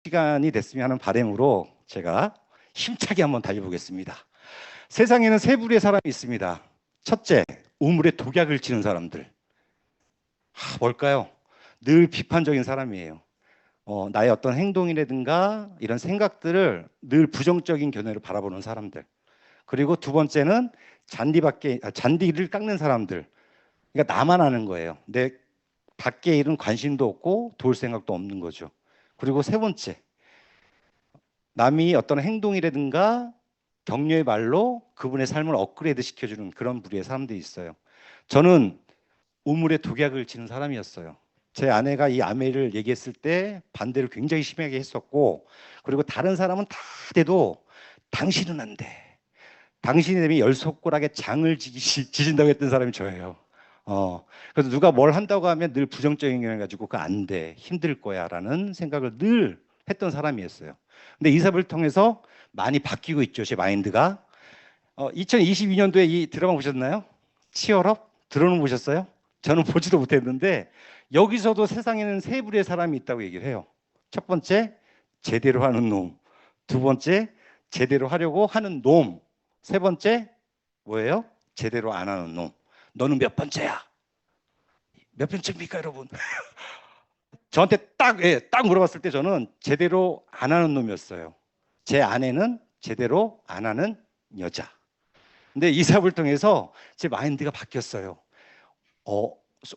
시간이 됐으면 하는 바람으로 제가 힘차게 한번 달려보겠습니다. 세상에는 세 부류의 사람이 있습니다. 첫째, 우물에 독약을 치는 사람들. 뭘까요? 늘 비판적인 사람이에요. 나의 어떤 행동이라든가 이런 생각들을 늘 부정적인 견해로 바라보는 사람들. 그리고 두 번째는 잔디를 깎는 사람들. 그러니까 나만 아는 거예요. 내 밖에 일은 관심도 없고 도울 생각도 없는 거죠. 그리고 세 번째, 남이 어떤 행동이라든가 격려의 말로 그분의 삶을 업그레이드 시켜주는 그런 부류의 사람들이 있어요. 저는 우물에 독약을 치는 사람이었어요. 제 아내가 이 아메를 얘기했을 때 반대를 굉장히 심하게 했었고, 그리고 다른 사람은 다 돼도 당신은 안 돼. 당신이 되면 열 손가락에 장을 지진다고 했던 사람이 저예요. 그래서 누가 뭘 한다고 하면 늘 부정적인 경향 가지고 그 안 돼, 힘들 거야라는 생각을 늘 했던 사람이었어요. 근데 이 사업을 통해서 많이 바뀌고 있죠, 제 마인드가. 2022년도에 이 드라마 보셨나요? 치얼업? 들어는 보셨어요? 저는 보지도 못했는데 여기서도 세상에는 세 부류의 사람이 있다고 얘기를 해요. 첫 번째, 제대로 하는 놈. 두 번째, 제대로 하려고 하는 놈. 세 번째, 뭐예요? 제대로 안 하는 놈. 너는 몇 번째야? 몇 번째입니까, 여러분? 저한테 딱 물어봤을 때 저는 제대로 안 하는 놈이었어요. 제 아내는 제대로 안 하는 여자. 근데 이 사업을 통해서 제 마인드가 바뀌었어요.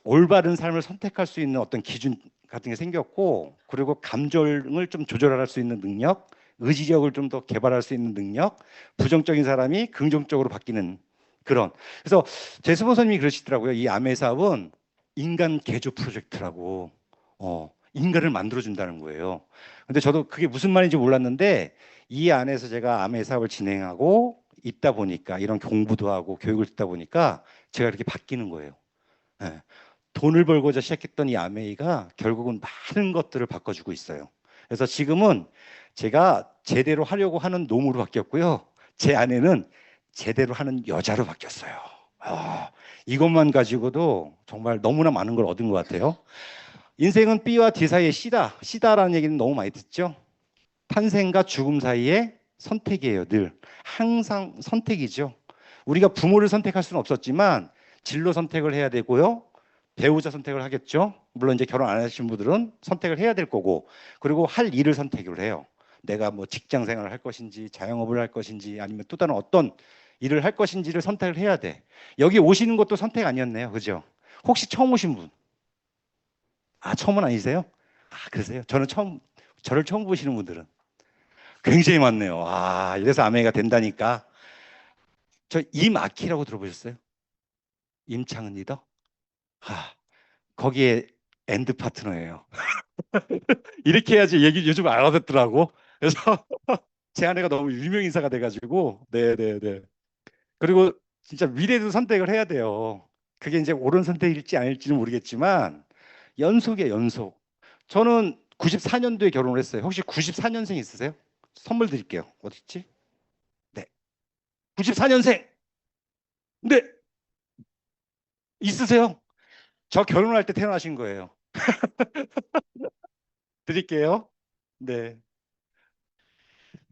올바른 삶을 선택할 수 있는 어떤 기준 같은 게 생겼고, 그리고 감정을 좀 조절할 수 있는 능력, 의지력을 좀 더 개발할 수 있는 능력, 부정적인 사람이 긍정적으로 바뀌는 그런. 그래서 제 스폰서님이 그러시더라고요. 이 아메 사업은 인간 개조 프로젝트라고. 인간을 만들어준다는 거예요. 근데 저도 그게 무슨 말인지 몰랐는데 이 안에서 제가 아메 사업을 진행하고 있다 보니까 이런 공부도 하고 교육을 듣다 보니까 제가 이렇게 바뀌는 거예요. 네. 돈을 벌고자 시작했던 이 아메이가 결국은 많은 것들을 바꿔주고 있어요. 그래서 지금은 제가 제대로 하려고 하는 놈으로 바뀌었고요. 제 아내는 제대로 하는 여자로 바뀌었어요. 이것만 가지고도 정말 너무나 많은 걸 얻은 것 같아요. 인생은 B와 D 사이의 C다. C다라는 얘기는 너무 많이 듣죠. 탄생과 죽음 사이의 선택이에요. 늘 항상 선택이죠. 우리가 부모를 선택할 수는 없었지만 진로 선택을 해야 되고요. 배우자 선택을 하겠죠. 물론 이제 결혼 안 하신 분들은 선택을 해야 될 거고, 그리고 할 일을 선택을 해요. 내가 뭐 직장 생활을 할 것인지 자영업을 할 것인지 아니면 또 다른 어떤 일을 할 것인지를 선택을 해야 돼. 여기 오시는 것도 선택 아니었네요. 그죠? 혹시 처음 오신 분? 처음은 아니세요? 그러세요? 저를 처음 보시는 분들은 굉장히 많네요. 이래서 아메가 된다니까. 저 임아키라고 들어보셨어요? 임창은 리더? 거기에 엔드 파트너예요. 이렇게 해야지 얘기 요즘 알아듣더라고. 그래서 제 아내가 너무 유명 인사가 돼가지고, 네네네. 그리고 진짜 미래도 선택을 해야 돼요. 그게 이제 옳은 선택일지 아닐지는 모르겠지만 연속이에요, 연속. 저는 94년도에 결혼을 했어요. 혹시 94년생 있으세요? 선물 드릴게요. 어디 있지? 네. 94년생. 네. 있으세요? 저 결혼할 때 태어나신 거예요. 드릴게요. 네.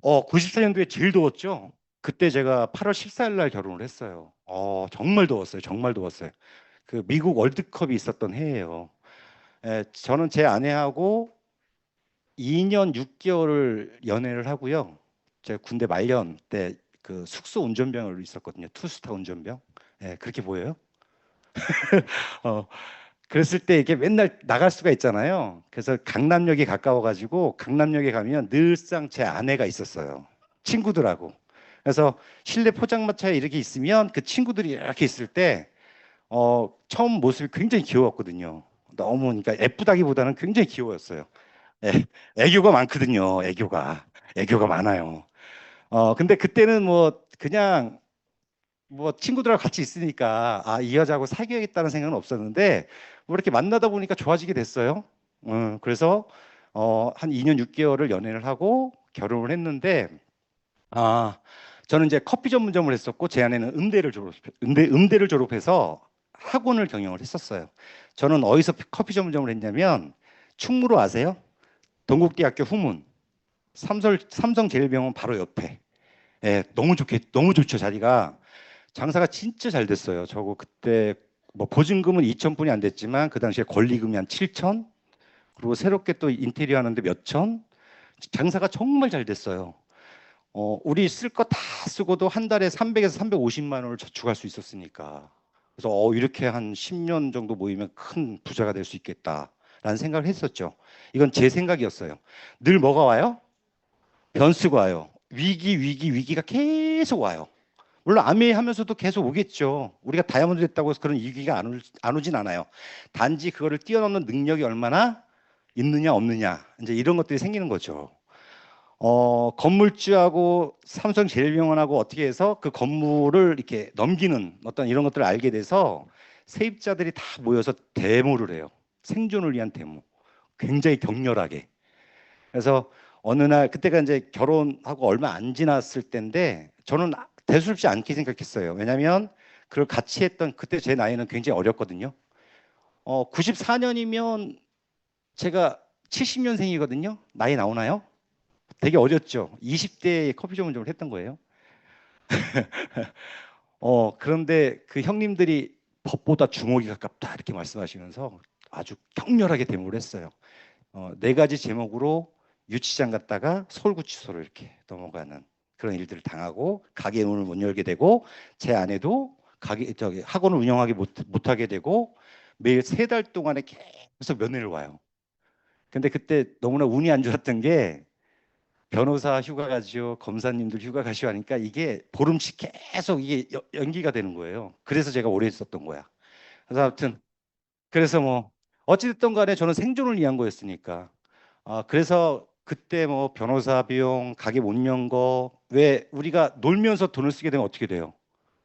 94년도에 제일 더웠죠? 그때 제가 8월 14일 날 결혼을 했어요. 정말 더웠어요. 정말 더웠어요. 그 미국 월드컵이 있었던 해예요. 저는 제 아내하고 2년 6개월을 연애를 하고요. 제가 군대 말년 때 그 숙소 운전병으로 있었거든요. 투스타 운전병. 그렇게 보여요? 어, 그랬을 때 이게 맨날 나갈 수가 있잖아요. 그래서 강남역에 가까워가지고 강남역에 가면 늘상 제 아내가 있었어요. 친구들하고. 그래서 실내 포장마차에 이렇게 있으면 그 친구들이 이렇게 있을 때 처음 모습이 굉장히 귀여웠거든요. 너무 그러니까 예쁘다기보다는 굉장히 귀여웠어요. 애교가 많거든요. 애교가 많아요. 근데 그때는 뭐 그냥 뭐 친구들하고 같이 있으니까 이 여자하고 사귀어야겠다는 생각은 없었는데 뭐 이렇게 만나다 보니까 좋아지게 됐어요. 그래서 한 2년 6개월을 연애를 하고 결혼을 했는데 저는 이제 커피 전문점을 했었고 제 아내는 음대를 졸업해서 학원을 경영을 했었어요. 저는 어디서 커피 전문점을 했냐면 충무로 아세요? 동국대학교 후문. 삼성제일병원 바로 옆에. 예, 너무 좋죠, 자리가. 장사가 진짜 잘 됐어요. 저거 그때 뭐 보증금은 2천 뿐이 안 됐지만 그 당시에 권리금이 한 7천, 그리고 새롭게 또 인테리어 하는데 몇 천. 장사가 정말 잘 됐어요. 우리 쓸 거 다 쓰고도 한 달에 300에서 350만 원을 저축할 수 있었으니까. 그래서 이렇게 한 10년 정도 모이면 큰 부자가 될 수 있겠다라는 생각을 했었죠. 이건 제 생각이었어요. 늘 뭐가 와요? 변수가 와요. 위기가 계속 와요. 물론 아메이 하면서도 계속 오겠죠. 우리가 다이아몬드 됐다고 해서 그런 위기가 안 오진 않아요. 단지 그거를 뛰어넘는 능력이 얼마나 있느냐 없느냐, 이제 이런 것들이 생기는 거죠. 건물주하고 삼성제일병원하고 어떻게 해서 그 건물을 이렇게 넘기는 어떤 이런 것들을 알게 돼서 세입자들이 다 모여서 데모를 해요. 생존을 위한 데모. 굉장히 격렬하게. 그래서 어느 날 그때가 이제 결혼하고 얼마 안 지났을 때인데 저는 대수롭지 않게 생각했어요. 왜냐하면 그걸 같이 했던 그때 제 나이는 굉장히 어렸거든요. 94년이면 제가 70년생이거든요. 나이 나오나요? 되게 어렸죠. 20대에 커피 전문점을 했던 거예요. 그런데 그 형님들이 법보다 주먹이 가깝다 이렇게 말씀하시면서 아주 격렬하게 데모를 했어요. 네 가지 제목으로 유치장 갔다가 서울구치소로 이렇게 넘어가는 그런 일들을 당하고 가게 문을 못 열게 되고 제 아내도 학원을 운영하기 못하게 되고 매일 3달 동안에 계속 면회를 와요. 근데 그때 너무나 운이 안 좋았던 게 변호사 휴가 가지요, 검사님들 휴가 가시오 하니까 이게 보름씩 계속 이게 연기가 되는 거예요. 그래서 제가 오래 있었던 거야. 그래서 아무튼 그래서 뭐 어찌됐든 간에 저는 생존을 위한 거였으니까. 그래서 그때 뭐 변호사 비용, 가게 못 연 거, 왜 우리가 놀면서 돈을 쓰게 되면 어떻게 돼요?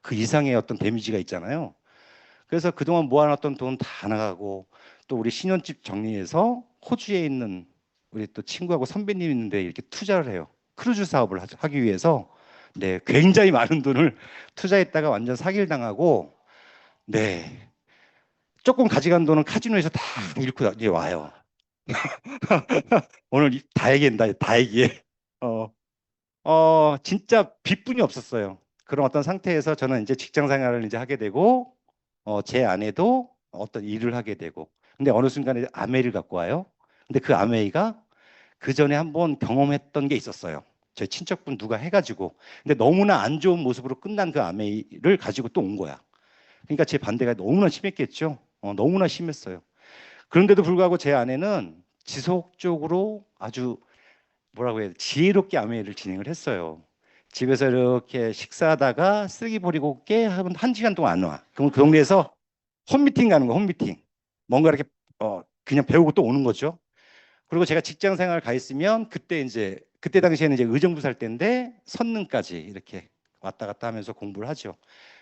그 이상의 어떤 데미지가 있잖아요. 그래서 그동안 모아놨던 돈 다 나가고 또 우리 신혼집 정리해서 호주에 있는 우리 또 친구하고 선배님 있는데 이렇게 투자를 해요. 크루즈 사업을 하기 위해서. 네, 굉장히 많은 돈을 투자했다가 완전 사기를 당하고, 네, 조금 가져간 돈은 카지노에서 다 잃고 이제 와요. 오늘 다 얘기한다, 다 얘기해. 어, 진짜 빚뿐이 없었어요. 그런 어떤 상태에서 저는 이제 직장 생활을 이제 하게 되고, 제 아내도 어떤 일을 하게 되고, 근데 어느 순간에 아메이를 갖고 와요. 근데 그 아메이가 그 전에 한번 경험했던 게 있었어요. 제 친척분 누가 해가지고, 근데 너무나 안 좋은 모습으로 끝난 그 아메이를 가지고 또 온 거야. 그러니까 제 반대가 너무나 심했겠죠. 너무나 심했어요. 그런데도 불구하고 제 아내는 지속적으로 아주 뭐라고 해야 돼, 지혜롭게 아메이를 진행을 했어요. 집에서 이렇게 식사하다가 쓰레기 버리고 올게 하면 1시간 동안 안 와. 그럼 그 동네에서 홈미팅 가는 거, 홈미팅. 뭔가 이렇게 그냥 배우고 또 오는 거죠. 그리고 제가 직장 생활 가 있으면 그때 당시에는 이제 의정부 살 때인데 선능까지 이렇게 왔다 갔다 하면서 공부를 하죠.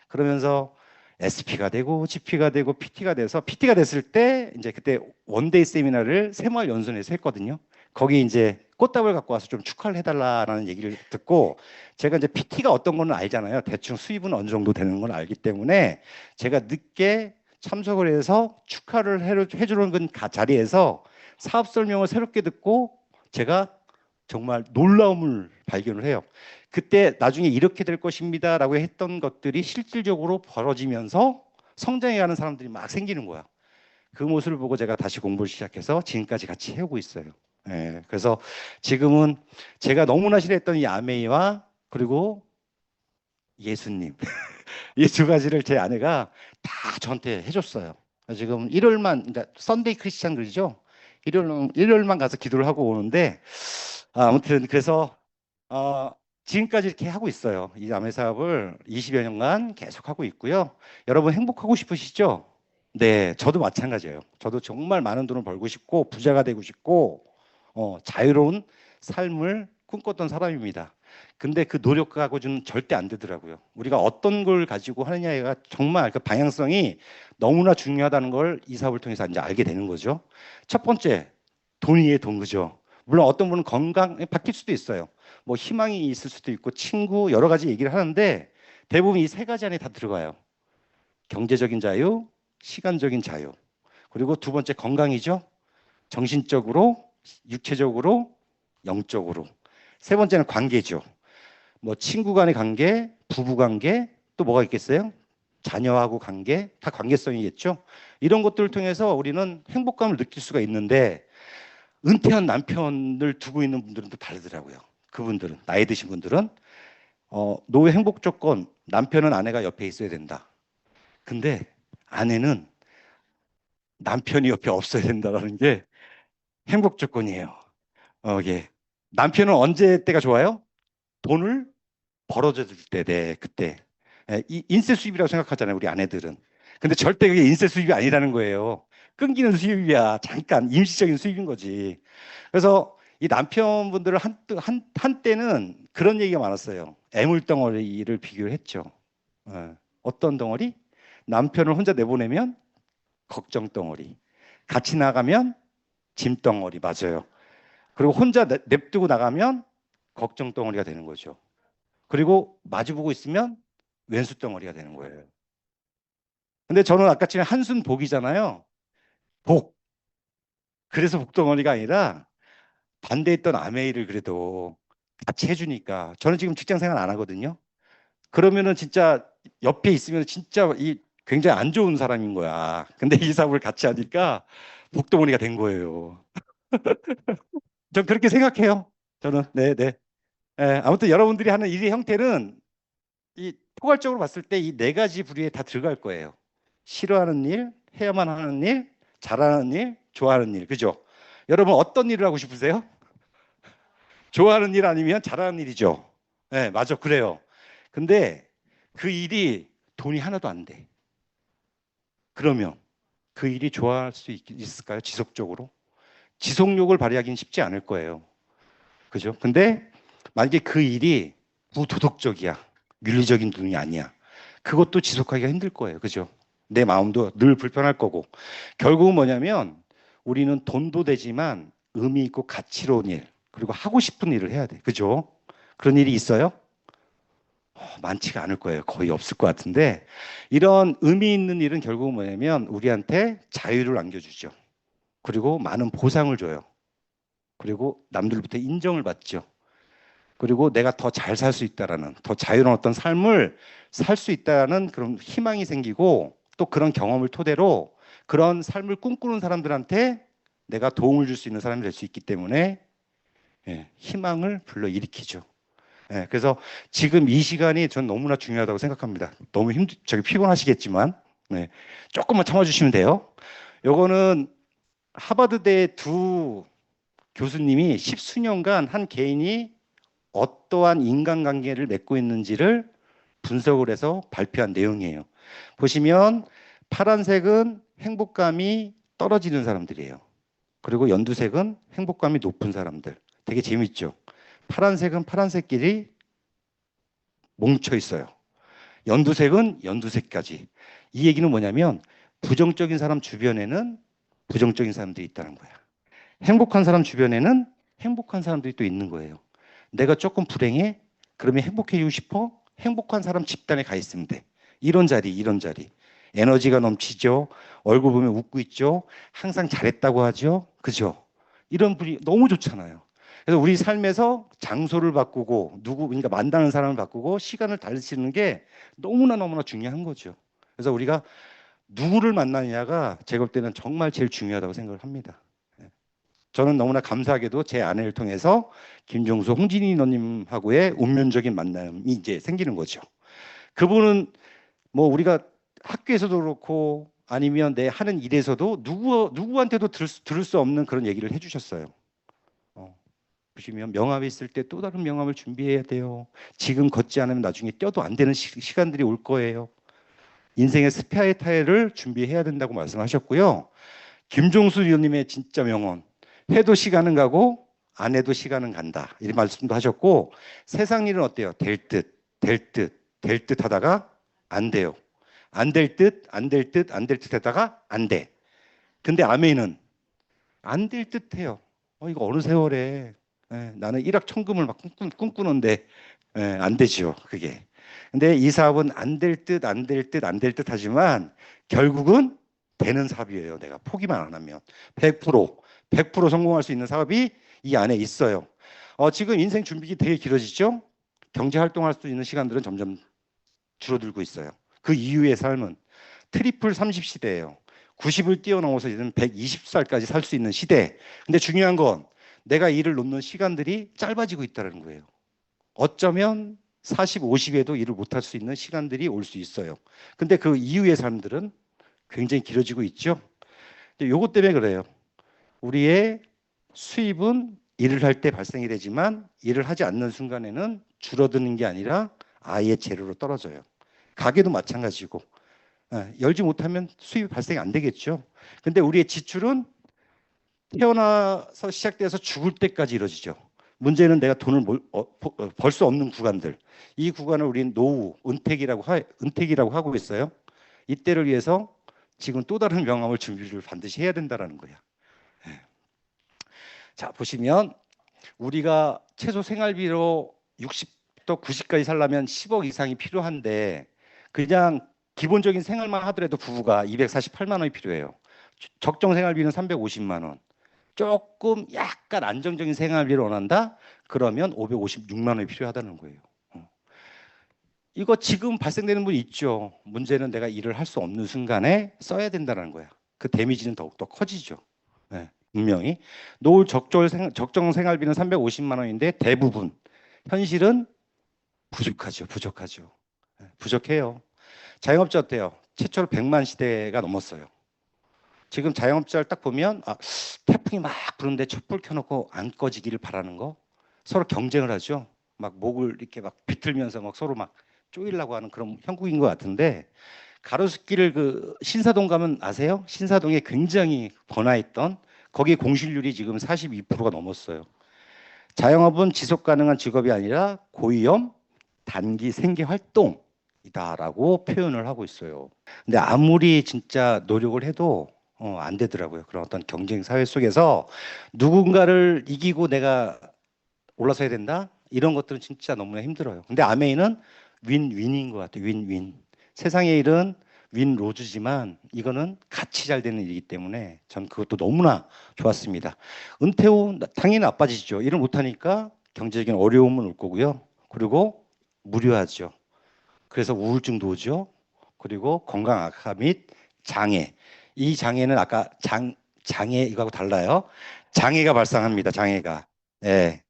그러면서 SP가 되고 GP가 되고 PT가 돼서 PT가 됐을 때 이제 그때 원데이 세미나를 새마을 연수원에서 했거든요. 거기 이제 꽃다발 갖고 와서 좀 축하를 해달라라는 얘기를 듣고 제가 이제 PT가 어떤 거는 알잖아요. 대충 수입은 어느 정도 되는 건 알기 때문에 제가 늦게 참석을 해서 축하를 해주는 그 자리에서 사업 설명을 새롭게 듣고 제가 정말 놀라움을 발견을 해요. 그때 나중에 이렇게 될 것입니다라고 했던 것들이 실질적으로 벌어지면서 성장해가는 사람들이 막 생기는 거야. 그 모습을 보고 제가 다시 공부를 시작해서 지금까지 같이 해오고 있어요. 예, 그래서 지금은 제가 너무나 싫어했던 이 아메이와 그리고 예수님 이 두 가지를 제 아내가 다 저한테 해줬어요. 지금 일요일만, 그러니까 선데이 크리스찬 그러죠? 일요일만 가서 기도를 하고 오는데 아무튼 그래서 지금까지 이렇게 하고 있어요. 이 아메 사업을 20여 년간 계속 하고 있고요. 여러분 행복하고 싶으시죠? 네, 저도 마찬가지예요. 저도 정말 많은 돈을 벌고 싶고 부자가 되고 싶고 자유로운 삶을 꿈꿨던 사람입니다. 근데 그 노력하고는 절대 안 되더라고요. 우리가 어떤 걸 가지고 하느냐가 정말 그 방향성이 너무나 중요하다는 걸 이 사업을 통해서 이제 알게 되는 거죠. 첫 번째, 돈이에요, 돈, 그죠? 물론 어떤 분은 건강에 바뀔 수도 있어요. 뭐 희망이 있을 수도 있고 친구 여러 가지 얘기를 하는데 대부분 이 세 가지 안에 다 들어가요. 경제적인 자유, 시간적인 자유. 그리고 두 번째 건강이죠. 정신적으로, 육체적으로, 영적으로. 세 번째는 관계죠. 뭐 친구 간의 관계, 부부 관계, 또 뭐가 있겠어요? 자녀하고 관계, 다 관계성이겠죠. 이런 것들을 통해서 우리는 행복감을 느낄 수가 있는데 은퇴한 남편을 두고 있는 분들은 또 다르더라고요. 그분들은 나이 드신 분들은 노후 행복 조건 남편은 아내가 옆에 있어야 된다. 근데 아내는 남편이 옆에 없어야 된다라는 게 행복 조건이에요. 예. 남편은 언제 때가 좋아요? 돈을 벌어줄 때, 네, 그때. 예, 이 인세 수입이라고 생각하잖아요, 우리 아내들은. 근데 절대 그게 인세 수입이 아니라는 거예요. 끊기는 수입이야. 잠깐 임시적인 수입인 거지. 그래서 이 남편분들을 한때는 그런 얘기가 많았어요. 애물덩어리를 비교를 했죠. 어떤 덩어리? 남편을 혼자 내보내면 걱정 덩어리. 같이 나가면 짐 덩어리. 맞아요. 그리고 혼자 냅두고 나가면 걱정 덩어리가 되는 거죠. 그리고 마주보고 있으면 왼수 덩어리가 되는 거예요. 근데 저는 아까처럼 한순 복이잖아요. 복. 그래서 복덩어리가 아니라 반대했던 아메이를 그래도 같이 해주니까 저는 지금 직장 생활 안 하거든요. 그러면은 진짜 옆에 있으면 진짜 이 굉장히 안 좋은 사람인 거야. 근데 이 사업을 같이 하니까 복덩어리가 된 거예요. 전 그렇게 생각해요. 저는 네네. 아무튼 여러분들이 하는 일의 형태는 이 포괄적으로 봤을 때 이 네 가지 부류에 다 들어갈 거예요. 싫어하는 일, 해야만 하는 일, 잘하는 일, 좋아하는 일. 그죠? 여러분 어떤 일을 하고 싶으세요? 좋아하는 일 아니면 잘하는 일이죠. 네, 맞아. 그래요. 근데 그 일이 돈이 하나도 안 돼. 그러면 그 일이 좋아할 수 있을까요? 지속적으로? 지속력을 발휘하기는 쉽지 않을 거예요. 그죠? 근데 만약에 그 일이 부도덕적이야. 윤리적인 돈이 아니야. 그것도 지속하기가 힘들 거예요. 그죠? 내 마음도 늘 불편할 거고. 결국은 뭐냐면 우리는 돈도 되지만 의미 있고 가치로운 일, 그리고 하고 싶은 일을 해야 돼. 그죠? 그런 일이 있어요? 많지가 않을 거예요. 거의 없을 것 같은데 이런 의미 있는 일은 결국은 뭐냐면 우리한테 자유를 안겨주죠. 그리고 많은 보상을 줘요. 그리고 남들부터 인정을 받죠. 그리고 내가 더 잘 살 수 있다라는 더 자유로운 어떤 삶을 살 수 있다는 그런 희망이 생기고 또 그런 경험을 토대로 그런 삶을 꿈꾸는 사람들한테 내가 도움을 줄 수 있는 사람이 될 수 있기 때문에 희망을 불러일으키죠. 그래서 지금 이 시간이 전 너무나 중요하다고 생각합니다. 너무 저기 피곤하시겠지만 조금만 참아주시면 돼요. 요거는 하버드대 두 교수님이 십수년간 한 개인이 어떠한 인간관계를 맺고 있는지를 분석을 해서 발표한 내용이에요. 보시면 파란색은 행복감이 떨어지는 사람들이에요. 그리고 연두색은 행복감이 높은 사람들. 되게 재밌죠? 파란색은 파란색끼리 뭉쳐 있어요. 연두색은 연두색까지. 이 얘기는 뭐냐면 부정적인 사람 주변에는 부정적인 사람들이 있다는 거야. 행복한 사람 주변에는 행복한 사람들이 또 있는 거예요. 내가 조금 불행해? 그러면 행복해지고 싶어? 행복한 사람 집단에 가 있으면 돼. 이런 자리, 이런 자리. 에너지가 넘치죠. 얼굴 보면 웃고 있죠. 항상 잘했다고 하죠. 그죠? 이런 분이 너무 좋잖아요. 그래서 우리 삶에서 장소를 바꾸고 그러니까 만나는 사람을 바꾸고 시간을 달리치는 게 너무나 중요한 거죠. 그래서 우리가 누구를 만나느냐가 제가 볼 때는 정말 제일 중요하다고 생각을 합니다. 저는 너무나 감사하게도 제 아내를 통해서 김종수, 홍진희 너님하고의 운명적인 만남이 이제 생기는 거죠. 그분은 뭐 우리가 학교에서도 그렇고 아니면 내 하는 일에서도 누구한테도 들을 수 없는 그런 얘기를 해주셨어요. 보시면 명함이 있을 때 또 다른 명함을 준비해야 돼요. 지금 걷지 않으면 나중에 뛰어도 안 되는 시간들이 올 거예요. 인생의 스페어 타이어를 준비해야 된다고 말씀하셨고요. 김종수 위원님의 진짜 명언. 해도 시간은 가고 안 해도 시간은 간다. 이런 말씀도 하셨고 세상 일은 어때요? 될 듯, 될 듯, 될 듯 하다가 안 돼요. 안 될 듯, 안 될 듯, 안 될 듯 하다가 안 돼. 근데 아멘은 안 될 듯 해요. 이거 어느 세월에 나는 일확천금을 막 꿈꾸는데 안 되죠. 그게. 근데 이 사업은 안 될 듯, 안 될 듯, 안 될 듯 하지만 결국은 되는 사업이에요. 내가 포기만 안 하면 100% 성공할 수 있는 사업이 이 안에 있어요. 지금 인생 준비기 되게 길어지죠? 경제 활동할 수 있는 시간들은 점점 줄어들고 있어요. 그 이후의 삶은 트리플 30 시대예요. 90을 뛰어넘어서 이제는 120살까지 살 수 있는 시대. 근데 중요한 건 내가 일을 놓는 시간들이 짧아지고 있다는 거예요. 어쩌면 40, 50에도 일을 못할 수 있는 시간들이 올 수 있어요. 근데 그 이후의 삶들은 굉장히 길어지고 있죠. 요것 때문에 그래요. 우리의 수입은 일을 할 때 발생이 되지만 일을 하지 않는 순간에는 줄어드는 게 아니라 아예 제로로 떨어져요. 가게도 마찬가지고 열지 못하면 수입이 발생이 안 되겠죠. 근데 우리의 지출은 태어나서 시작돼서 죽을 때까지 이루어지죠. 문제는 내가 돈을 벌 수 없는 구간들. 이 구간을 우리는 노후, 은퇴기라고 하고 있어요. 이때를 위해서 지금 또 다른 명함을 준비를 반드시 해야 된다는 거야. 자, 보시면 우리가 최소 생활비로 60부터 90까지 살려면 10억 이상이 필요한데 그냥 기본적인 생활만 하더라도 부부가 248만 원이 필요해요. 적정 생활비는 350만 원. 조금 약간 안정적인 생활비를 원한다? 그러면 556만 원이 필요하다는 거예요. 이거 지금 발생되는 분 있죠. 문제는 내가 일을 할 수 없는 순간에 써야 된다는 거야. 그 데미지는 더욱더 커지죠. 네, 분명히. 노후 적정 생활비는 350만 원인데 대부분 현실은 부족하죠. 네, 부족해요. 자영업자 어때요? 최초로 100만 시대가 넘었어요. 지금 자영업자를 딱 보면 태풍이 막 부는데 촛불 켜놓고 안 꺼지기를 바라는 거 서로 경쟁을 하죠. 막 목을 이렇게 막 비틀면서 막 서로 막 쪼이려고 하는 그런 형국인 것 같은데 가로수길을 그 신사동 가면 아세요? 신사동에 굉장히 번화했던 거기 공실률이 지금 42%가 넘었어요. 자영업은 지속 가능한 직업이 아니라 고위험 단기 생계 활동이다라고 표현을 하고 있어요. 근데 아무리 진짜 노력을 해도 안 되더라고요. 그런 어떤 경쟁 사회 속에서 누군가를 이기고 내가 올라서야 된다? 이런 것들은 진짜 너무나 힘들어요. 근데 아메이는 윈윈인 것 같아요. 윈윈. 세상의 일은 윈로즈지만 이거는 같이 잘 되는 일이기 때문에 전 그것도 너무나 좋았습니다. 은퇴 후 당연히 나빠지죠. 일을 못하니까 경제적인 어려움은 올 거고요. 그리고 무료하죠. 그래서 우울증도 오죠. 그리고 건강 악화 및 장애. 이 장애는 아까 장애 이거하고 달라요. 장애가 발생합니다. 장애가. 네.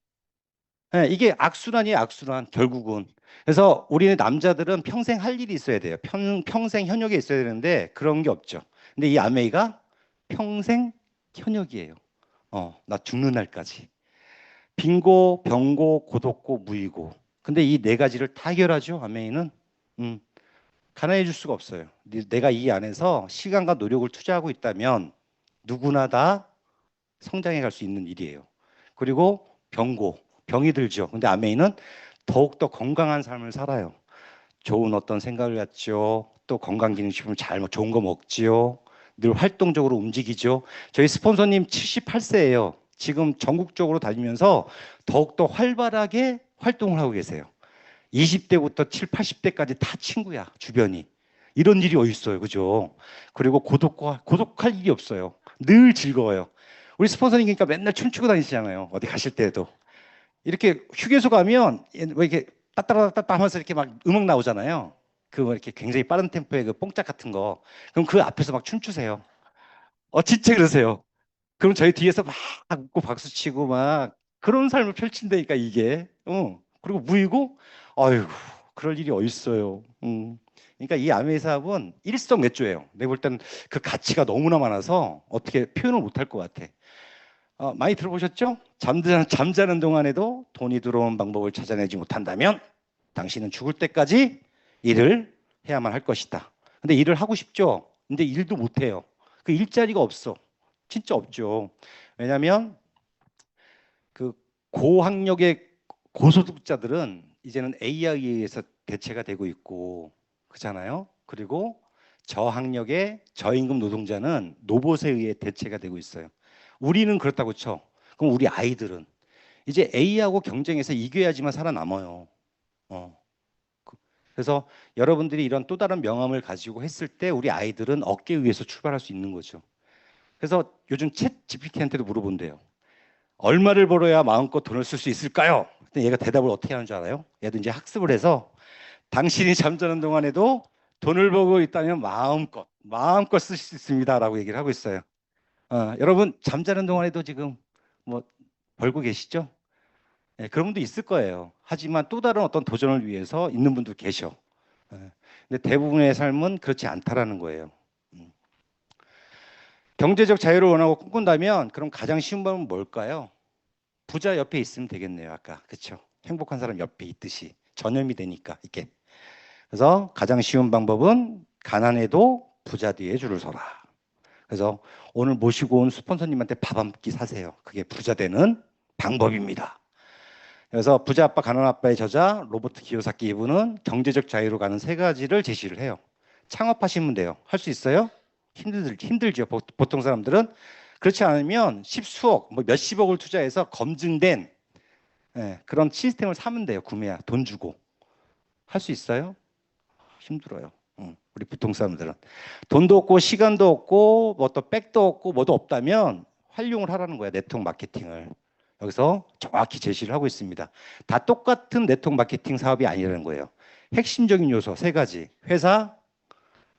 네, 이게 악순환이에요. 악순환 결국은. 그래서 우리는 남자들은 평생 할 일이 있어야 돼요. 평생 현역에 있어야 되는데 그런 게 없죠. 근데 이 아메이가 평생 현역이에요. 나 죽는 날까지. 빈고, 병고, 고독고, 무이고. 근데 이 네 가지를 다 해결하죠. 아메이는. 가난해질 수가 없어요. 내가 이 안에서 시간과 노력을 투자하고 있다면 누구나 다 성장해 갈 수 있는 일이에요. 그리고 병이 들죠. 근데 아메이는 더욱더 건강한 삶을 살아요. 좋은 어떤 생각을 갖죠. 또 건강기능식품 좋은 거 먹지요. 늘 활동적으로 움직이죠. 저희 스폰서님 78세예요. 지금 전국적으로 다니면서 더욱더 활발하게 활동을 하고 계세요. 20대부터 7, 80대까지 다 친구야, 주변이. 이런 일이 어디 있어요, 그죠? 그리고 고독할 일이 없어요. 늘 즐거워요. 우리 스폰서님이니까 맨날 춤추고 다니시잖아요. 어디 가실 때도. 이렇게 휴게소 가면 뭐 이렇게 따따라따따 하면서 이렇게 막 음악 나오잖아요. 그 이렇게 굉장히 빠른 템포의 그 뽕짝 같은 거. 그럼 그 앞에서 막 춤추세요. 진짜 그러세요. 그럼 저희 뒤에서 막 웃고 박수 치고 막 그런 삶을 펼친다니까 이게. 그리고 무이고 아유 그럴 일이 어딨어요. 그러니까 이 아메이 사업은 일석몇조예요. 내가 볼 땐 그 가치가 너무나 많아서 어떻게 표현을 못할 것 같아. 많이 들어보셨죠? 잠자는 동안에도 돈이 들어오는 방법을 찾아내지 못한다면 당신은 죽을 때까지 일을 해야만 할 것이다. 근데 일을 하고 싶죠? 근데 일도 못해요. 그 일자리가 없어. 진짜 없죠. 왜냐하면 그 고학력의 고소득자들은 이제는 AI에 의해서 대체가 되고 있고 그잖아요. 그리고 저학력의 저임금 노동자는 로봇에 의해 대체가 되고 있어요. 우리는 그렇다고 쳐. 그럼 우리 아이들은 이제 A하고 경쟁해서 이겨야지만 살아남아요. 그래서 여러분들이 이런 또 다른 명함을 가지고 했을 때 우리 아이들은 어깨 위에서 출발할 수 있는 거죠. 그래서 요즘 챗 GPT한테도 물어본대요. 얼마를 벌어야 마음껏 돈을 쓸 수 있을까요? 근데 얘가 대답을 어떻게 하는 줄 알아요? 얘도 이제 학습을 해서 당신이 잠자는 동안에도 돈을 벌고 있다면 마음껏 쓸 수 있습니다라고 얘기를 하고 있어요. 여러분 잠자는 동안에도 지금 뭐 벌고 계시죠? 예, 그런 분도 있을 거예요. 하지만 또 다른 어떤 도전을 위해서 있는 분도 계셔. 예, 근데 대부분의 삶은 그렇지 않다라는 거예요. 음. 경제적 자유를 원하고 꿈꾼다면 그럼 가장 쉬운 방법은 뭘까요? 부자 옆에 있으면 되겠네요. 아까 그렇죠? 행복한 사람 옆에 있듯이 전염이 되니까 이게. 그래서 가장 쉬운 방법은 가난해도 부자 뒤에 줄을 서라. 그래서 오늘 모시고 온 스폰서님한테 밥 한 끼 사세요. 그게 부자 되는 방법입니다. 그래서 부자 아빠 가난 아빠의 저자 로버트 기요사키 이분은 경제적 자유로 가는 세 가지를 제시를 해요. 창업하시면 돼요. 할 수 있어요? 힘들죠. 보통 사람들은. 그렇지 않으면 십수억, 뭐 몇십억을 투자해서 검증된 그런 시스템을 사면 돼요. 구매야 돈 주고. 할 수 있어요? 힘들어요. 우리 보통 사람들은 돈도 없고 시간도 없고 뭐 또 백도 없고 뭐도 없다면 활용을 하라는 거야. 네트워크 마케팅을. 여기서 정확히 제시를 하고 있습니다. 다 똑같은 네트워크 마케팅 사업이 아니라는 거예요. 핵심적인 요소 세 가지. 회사,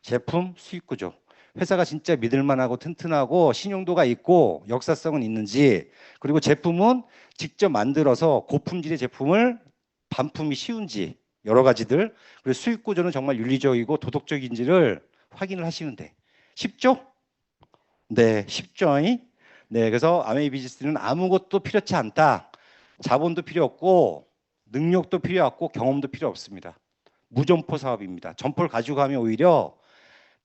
제품, 수익 구조. 회사가 진짜 믿을만하고 튼튼하고 신용도가 있고 역사성은 있는지, 그리고 제품은 직접 만들어서 고품질의 제품을 반품이 쉬운지, 여러 가지들. 그리고 수익 구조는 정말 윤리적이고 도덕적인지를 확인을 하시면 돼. 쉽죠? 네, 쉽죠. 네, 그래서 아메이 비즈니스는 아무것도 필요치 않다. 자본도 필요 없고 능력도 필요 없고 경험도 필요 없습니다. 무점포 사업입니다. 점포를 가지고 가면 오히려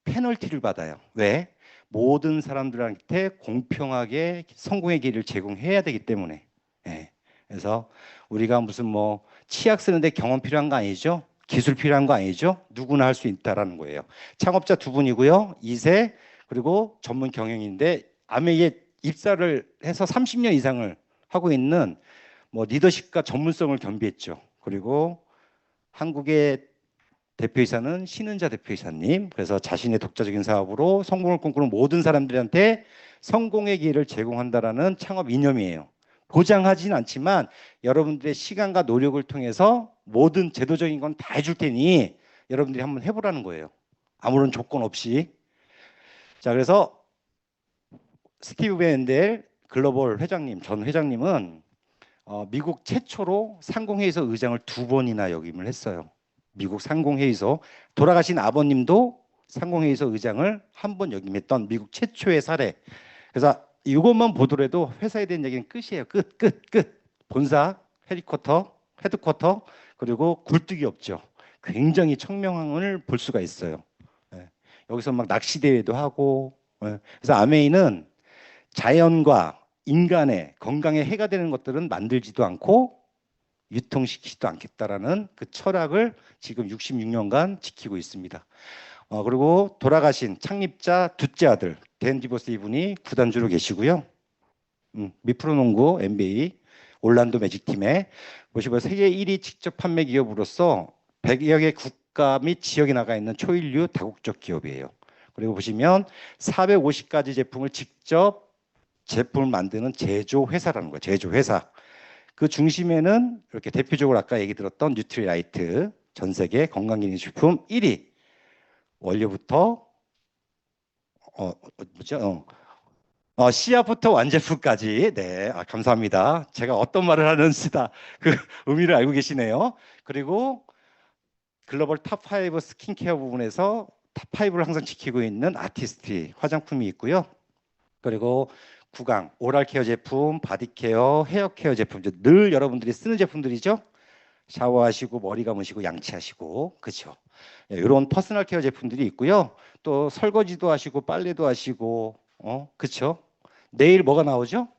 페널티를 받아요. 왜? 모든 사람들한테 공평하게 성공의 길을 제공해야 되기 때문에. 예. 그래서 우리가 무슨 뭐 치약 쓰는데 경험 필요한 거 아니죠? 기술 필요한 거 아니죠? 누구나 할 수 있다라는 거예요. 창업자 두 분이고요. 2세 그리고 전문 경영인데 아메이에 입사를 해서 30년 이상을 하고 있는 뭐 리더십과 전문성을 겸비했죠. 그리고 한국의 대표이사는 신은자 대표이사님. 그래서 자신의 독자적인 사업으로 성공을 꿈꾸는 모든 사람들한테 성공의 기회를 제공한다라는 창업 이념이에요. 보장하진 않지만 여러분들의 시간과 노력을 통해서 모든 제도적인 건 다 해줄 테니 여러분들이 한번 해보라는 거예요. 아무런 조건 없이. 자, 그래서 스티브 밴델 글로벌 회장님, 전 회장님은 미국 최초로 상공회의소 의장을 2번이나 역임을 했어요. 미국 상공회의소. 돌아가신 아버님도 상공회의소 의장을 1번 역임했던 미국 최초의 사례. 그래서 이것만 보더라도 회사에 대한 얘기는 끝이에요. 끝. 본사, 헤드쿼터, 그리고 굴뚝이 없죠. 굉장히 청명함을 볼 수가 있어요. 여기서 막 낚시 대회도 하고. 그래서 아메이는 자연과 인간의 건강에 해가 되는 것들은 만들지도 않고 유통시키지도 않겠다라는 그 철학을 지금 66년간 지키고 있습니다. 그리고 돌아가신 창립자 둘째 아들 댄 디보스 이분이 구단주로 계시고요. 미프로농구 NBA 올란도 매직팀에 보시면 세계 1위 직접 판매 기업으로서 100여 개 국가 및 지역에 나가 있는 초일류 다국적 기업이에요. 그리고 보시면 450가지 제품을 직접 제품을 만드는 제조회사라는 거예요. 제조회사. 그 중심에는 이렇게 대표적으로 아까 얘기 들었던 뉴트리라이트, 전 세계 건강기능식품 1위. 원료부터 씨앗부터 완제품까지. 네, 감사합니다. 제가 어떤 말을 하는지다 그 의미를 알고 계시네요. 그리고 글로벌 탑5 스킨케어 부분에서 탑5를 항상 지키고 있는 아티스트리 화장품이 있고요. 그리고 구강, 오랄케어 제품, 바디케어, 헤어케어 제품, 늘 여러분들이 쓰는 제품들이죠. 샤워하시고 머리 감으시고 양치하시고, 그렇죠. 이런 퍼스널 케어 제품들이 있고요. 또 설거지도 하시고 빨래도 하시고, 그렇죠. 내일 뭐가 나오죠?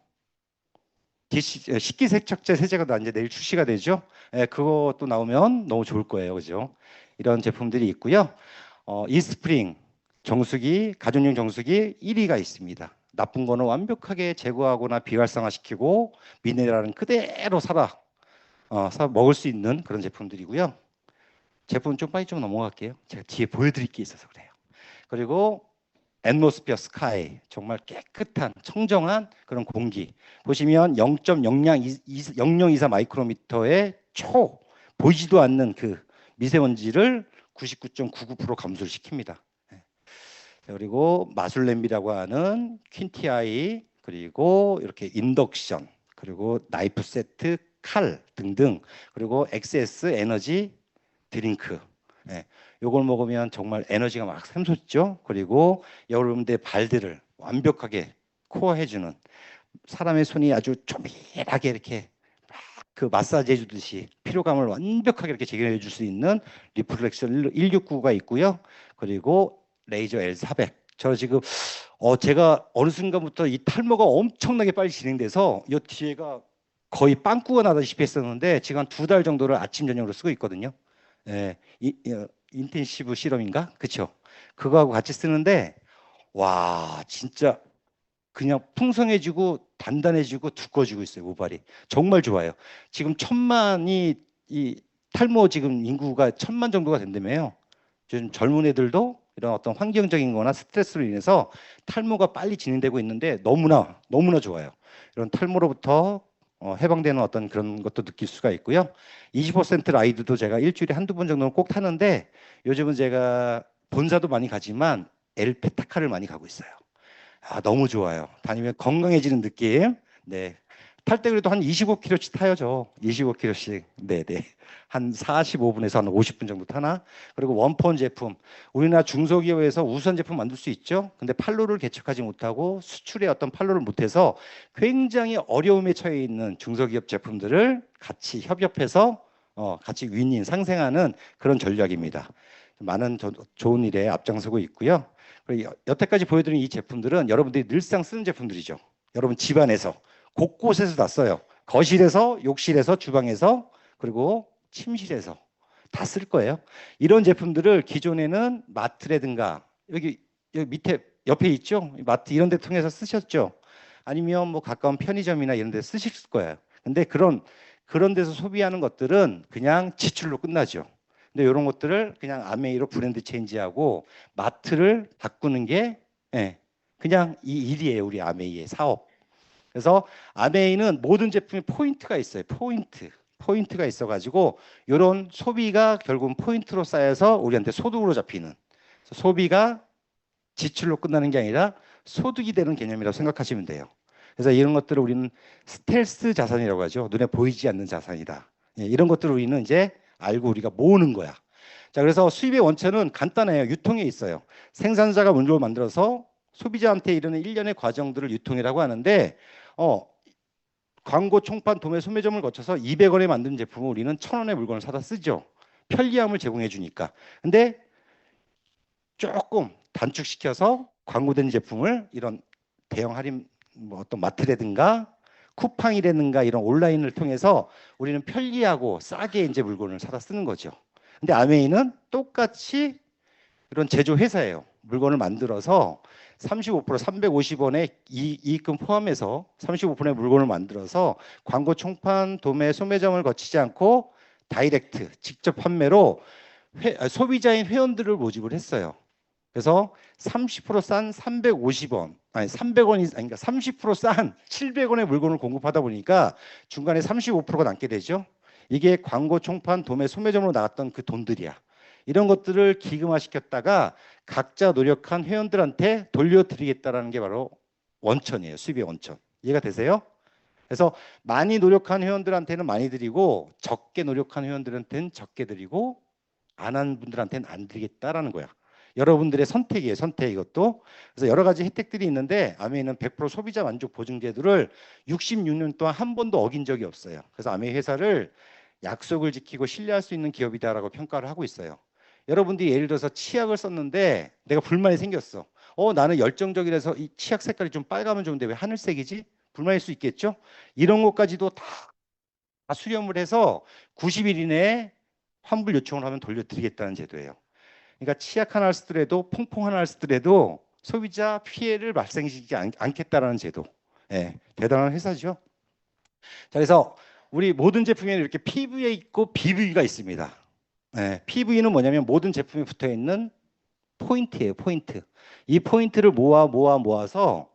식기세척제 세제가 이제 내일 출시가 되죠. 그것도 나오면 너무 좋을 거예요, 그죠? 이런 제품들이 있고요. 이스프링 정수기, 가정용 정수기 1위가 있습니다. 나쁜 거는 완벽하게 제거하거나 비활성화시키고 미네랄은 그대로 먹을 수 있는 그런 제품들이고요. 제품 좀 빨리 좀 넘어갈게요. 제가 뒤에 보여드릴 게 있어서 그래요. 그리고 앰모스피어 스카이, 정말 깨끗한 청정한 그런 공기. 보시면 0.0024 마이크로미터의 초 보이지도 않는 그 미세먼지를 99.99% 감소를 시킵니다. 그리고 마술 냄비라고 하는 퀸티아이, 그리고 이렇게 인덕션, 그리고 나이프 세트, 칼 등등, 그리고 XS 에너지 드링크. 예, 요걸 먹으면 정말 에너지가 막 샘솟죠. 그리고 여러분들의 발들을 완벽하게 코어해주는, 사람의 손이 아주 조밀하게 이렇게 막 그 마사지 해주듯이 피로감을 완벽하게 이렇게 제거해 줄 수 있는 리플렉션 169가 있고요. 그리고 레이저 L400. 저 지금 제가 어느 순간부터 이 탈모가 엄청나게 빨리 진행돼서 이 뒤에가 거의 빵꾸가 나다시피 했었는데 지금 한 2달 정도를 아침 저녁으로 쓰고 있거든요. 예, 인텐시브 실험인가? 그쵸? 그거하고 같이 쓰는데 와 진짜 그냥 풍성해지고 단단해지고 두꺼워지고 있어요. 모발이 정말 좋아요. 지금 천만이 이 탈모 지금 인구가 1,000만 정도가 된다며요. 요즘 젊은 애들도 이런 어떤 환경적인 거나 스트레스로 인해서 탈모가 빨리 진행되고 있는데 너무나 좋아요. 이런 탈모로부터 해방되는 어떤 그런 것도 느낄 수가 있고요. 20% 라이드도 제가 일주일에 한두 번 정도는 꼭 타는데 요즘은 제가 본사도 많이 가지만 엘페타카를 많이 가고 있어요. 너무 좋아요. 다니면 건강해지는 느낌. 네. 탈 때 그래도 한 25km씩 타요, 저. 25km씩. 네네. 한 45분에서 한 50분 정도 타나? 그리고 원폰 제품. 우리나라 중소기업에서 우수한 제품 만들 수 있죠. 근데 판로를 개척하지 못하고 수출에 어떤 판로를 못해서 굉장히 어려움에 처해 있는 중소기업 제품들을 같이 협업해서 같이 윈윈 상생하는 그런 전략입니다. 많은 좋은 일에 앞장서고 있고요. 여태까지 보여드린 이 제품들은 여러분들이 늘상 쓰는 제품들이죠. 여러분 집안에서 곳곳에서 다 써요. 거실에서, 욕실에서, 주방에서, 그리고 침실에서 다 쓸 거예요. 이런 제품들을 기존에는 마트라든가 여기 밑에 옆에 있죠. 마트 이런 데 통해서 쓰셨죠. 아니면 뭐 가까운 편의점이나 이런 데 쓰실 거예요. 근데 그런 데서 소비하는 것들은 그냥 지출로 끝나죠. 근데 이런 것들을 그냥 아메이로 브랜드 체인지하고 마트를 바꾸는 게 그냥 이 일이에요. 우리 아메이의 사업. 그래서 아메이는 모든 제품에 포인트가 있어요. 포인트가 있어가지고 이런 소비가 결국은 포인트로 쌓여서 우리한테 소득으로 잡히는, 소비가 지출로 끝나는 게 아니라 소득이 되는 개념이라고 생각하시면 돼요. 그래서 이런 것들을 우리는 스텔스 자산이라고 하죠. 눈에 보이지 않는 자산이다. 이런 것들을 우리는 이제 알고 우리가 모으는 거야. 자, 그래서 수입의 원천은 간단해요. 유통에 있어요. 생산자가 물건을 만들어서 소비자한테 이르는 일련의 과정들을 유통이라고 하는데 광고, 총판, 도매, 소매점을 거쳐서 200원에 만든 제품을 우리는 1,000원의 물건을 사다 쓰죠. 편리함을 제공해 주니까. 근데 조금 단축시켜서 광고된 제품을 이런 대형 할인 뭐 어떤 마트라든가 쿠팡이라든가 이런 온라인을 통해서 우리는 편리하고 싸게 이제 물건을 사다 쓰는 거죠. 근데 아메이는 똑같이 이런 제조 회사예요. 물건을 만들어서 35% 350원의 이익금 포함해서 35%의 물건을 만들어서 광고, 총판, 도매, 소매점을 거치지 않고 다이렉트 직접 판매로 소비자인 회원들을 모집을 했어요. 그래서 30%싼 350원, 아니 300원이 아니 그러니까 30%싼 700원의 물건을 공급하다 보니까 중간에 35%가 남게 되죠. 이게 광고, 총판, 도매, 소매점으로 나갔던 그 돈들이야. 이런 것들을 기금화시켰다가 각자 노력한 회원들한테 돌려드리겠다라는 게 바로 원천이에요. 수입의 원천. 이해가 되세요? 그래서 많이 노력한 회원들한테는 많이 드리고 적게 노력한 회원들한테는 적게 드리고 안 한 분들한테는 안 드리겠다라는 거야. 여러분들의 선택이에요. 선택 이것도. 그래서 여러 가지 혜택들이 있는데 아메이는 100% 소비자 만족 보증제도를 66년 동안 한 번도 어긴 적이 없어요. 그래서 아메이 회사를 약속을 지키고 신뢰할 수 있는 기업이다라고 평가를 하고 있어요. 여러분들이 예를 들어서 치약을 썼는데 내가 불만이 생겼어. 나는 열정적이라서 이 치약 색깔이 좀 빨가면 좋은데 왜 하늘색이지? 불만일 수 있겠죠? 이런 것까지도 다 수렴을 해서 90일 이내에 환불 요청을 하면 돌려드리겠다는 제도예요. 그러니까 치약 하나를 쓰더라도 퐁퐁 하나를 쓰더라도 소비자 피해를 발생시키지 않겠다라는 제도. 대단한 회사죠. 자, 그래서 우리 모든 제품에는 이렇게 PV에 있고 BV가 있습니다. PV는 뭐냐면 모든 제품에 붙어 있는 포인트예요, 포인트. 이 포인트를 모아서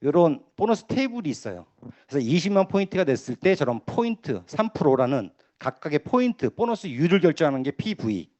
이런 보너스 테이블이 있어요. 그래서 20만 포인트가 됐을 때 저런 포인트 3%라는 각각의 포인트, 보너스율을 결정하는 게 PV.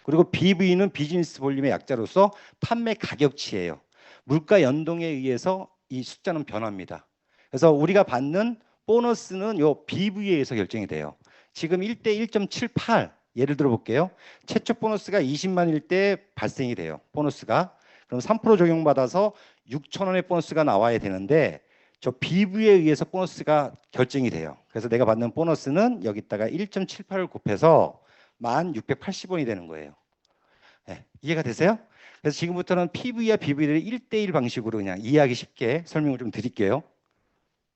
그리고 BV는 비즈니스 볼륨의 약자로서 판매 가격치예요. 물가 연동에 의해서 이 숫자는 변합니다. 그래서 우리가 받는 보너스는 요 BV에 의해서 결정이 돼요. 지금 1대 1.78 예를 들어 볼게요. 최초 보너스가 20만일 때 발생이 돼요. 보너스가. 그럼 3% 적용받아서 6천 원의 보너스가 나와야 되는데 저 BV에 의해서 보너스가 결정이 돼요. 그래서 내가 받는 보너스는 여기다가 1.78을 곱해서 1,680원이 되는 거예요. 네, 이해가 되세요? 그래서 지금부터는 PV와 BV를 1대1 방식으로 그냥 이해하기 쉽게 설명을 좀 드릴게요.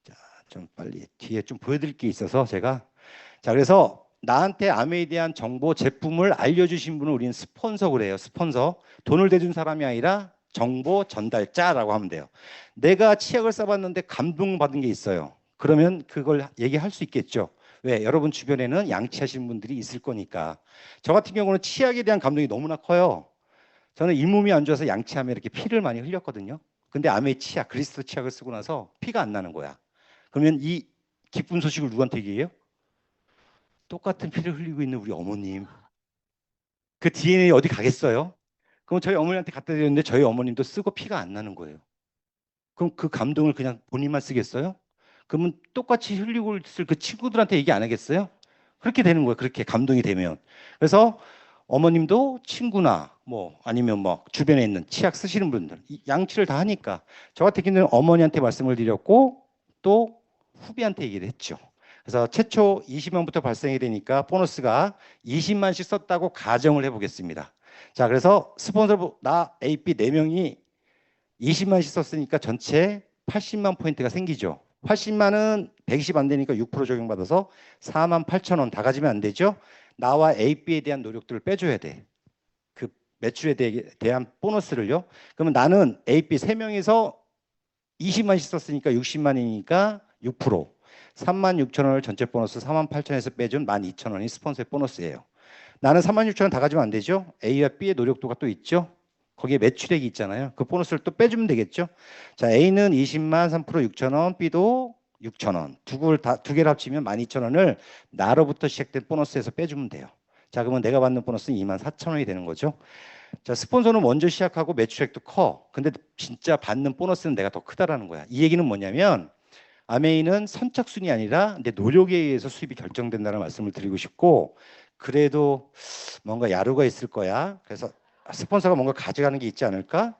자, 좀 빨리 뒤에 좀 보여드릴 게 있어서 제가 자, 그래서 나한테 아메에 대한 정보, 제품을 알려주신 분을 우리는 스폰서라고 그래요. 스폰서. 돈을 대준 사람이 아니라 정보 전달자라고 하면 돼요. 내가 치약을 써봤는데 감동받은 게 있어요. 그러면 그걸 얘기할 수 있겠죠. 왜? 여러분 주변에는 양치하시는 분들이 있을 거니까. 저 같은 경우는 치약에 대한 감동이 너무나 커요. 저는 잇몸이 안 좋아서 양치하면 이렇게 피를 많이 흘렸거든요. 근데 아메 치약, 그리스도 치약을 쓰고 나서 피가 안 나는 거야. 그러면 이 기쁜 소식을 누구한테 얘기해요? 똑같은 피를 흘리고 있는 우리 어머님. 그 DNA 어디 가겠어요? 그럼 저희 어머니한테 갖다 드렸는데 저희 어머님도 쓰고 피가 안 나는 거예요. 그럼 그 감동을 그냥 본인만 쓰겠어요? 그러면 똑같이 흘리고 있을 그 친구들한테 얘기 안 하겠어요? 그렇게 되는 거예요. 그렇게 감동이 되면. 그래서 어머님도 친구나 뭐 아니면 뭐 주변에 있는 치약 쓰시는 분들 양치를 다 하니까 저 같은 경우는 어머니한테 말씀을 드렸고 또 후배한테 얘기를 했죠. 그래서 최초 20만부터 발생이 되니까 보너스가 20만씩 썼다고 가정을 해보겠습니다. 자, 그래서 스폰서 나 A, B 4명이 20만씩 썼으니까 전체 80만 포인트가 생기죠. 80만은 120 안 되니까 6% 적용받아서 4만 8천 원 다 가지면 안 되죠. 나와 A, B에 대한 노력들을 빼줘야 돼. 그 매출에 대한 보너스를요. 그러면 나는 A, B 3명이서 20만씩 썼으니까 60만이니까 6%. 3만 6천 원을 전체 보너스 4만 8천에서 빼준 12,000원이 스폰서의 보너스예요. 나는 3만 6천 원 다 가지면 안 되죠. A와 B의 노력도가 또 있죠. 거기에 매출액이 있잖아요. 그 보너스를 또 빼주면 되겠죠. 자, A는 20만 3% 6천 원, B도 6천 원. 두 개를 합치면 12,000원을 나로부터 시작된 보너스에서 빼주면 돼요. 자, 그러면 내가 받는 보너스는 2만 4천 원이 되는 거죠. 자, 스폰서는 먼저 시작하고 매출액도 커. 근데 진짜 받는 보너스는 내가 더 크다라는 거야. 이 얘기는 뭐냐면 아메이는 선착순이 아니라 내 노력에 의해서 수입이 결정된다는 말씀을 드리고 싶고 그래도 뭔가 야루가 있을 거야. 그래서 스폰서가 뭔가 가져가는 게 있지 않을까?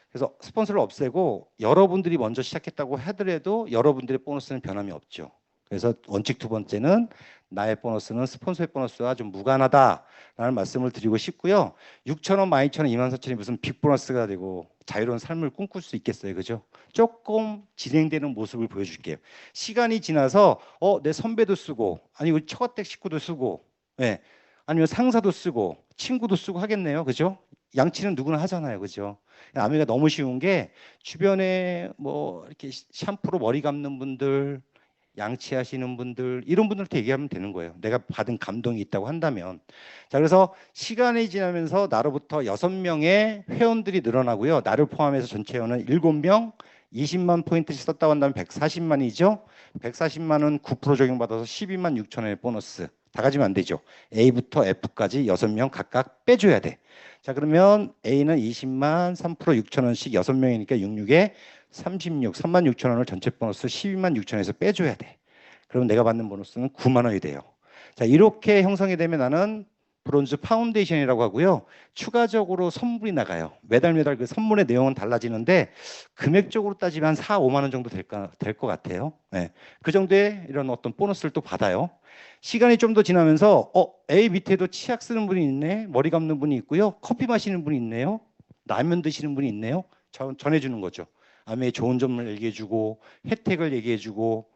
그래서 스폰서를 없애고 여러분들이 먼저 시작했다고 하더라도 여러분들의 보너스는 변함이 없죠. 그래서 원칙 두 번째는 나의 보너스는 스폰서의 보너스와 좀 무관하다라는 말씀을 드리고 싶고요. 6천 원, 12,000원, 24,000원이 무슨 빅 보너스가 되고 자유로운 삶을 꿈꿀 수 있겠어요. 그죠? 조금 진행되는 모습을 보여줄게요. 시간이 지나서 내 선배도 쓰고 아니 우리 처가댁 식구도 쓰고 예. 아니면 상사도 쓰고 친구도 쓰고 하겠네요. 그죠? 양치는 누구나 하잖아요. 그죠? 아메가 너무 쉬운 게 주변에 뭐 이렇게 샴푸로 머리 감는 분들 양치하시는 분들 이런 분들한테 얘기하면 되는 거예요. 내가 받은 감동이 있다고 한다면. 자, 그래서 시간이 지나면서 나로부터 6명의 회원들이 늘어나고요. 나를 포함해서 전체 회원은 7명 20만 포인트씩 썼다고 한다면 140만이죠. 140만은 9% 적용받아서 12만 6천 원의 보너스. 다 가지면 안 되죠. A부터 F까지 6명 각각 빼줘야 돼. 자, 그러면 A는 20만 3% 6천 원씩 6명이니까 66에 36, 3만 6천 원을 전체 보너스 12만 6천 원에서 빼줘야 돼. 그럼 내가 받는 보너스는 9만 원이 돼요. 자, 이렇게 형성이 되면 나는 브론즈 파운데이션이라고 하고요. 추가적으로 선물이 나가요. 매달 그 선물의 내용은 달라지는데 금액적으로 따지면 한 4, 5만 원 정도 될 것 같아요. 네. 그 정도의 이런 어떤 보너스를 또 받아요. 시간이 좀 더 지나면서 A 밑에도 치약 쓰는 분이 있네. 머리 감는 분이 있고요. 커피 마시는 분이 있네요. 라면 드시는 분이 있네요. 전해주는 거죠. 아메의 좋은 점을 얘기해주고 혜택을 얘기해주고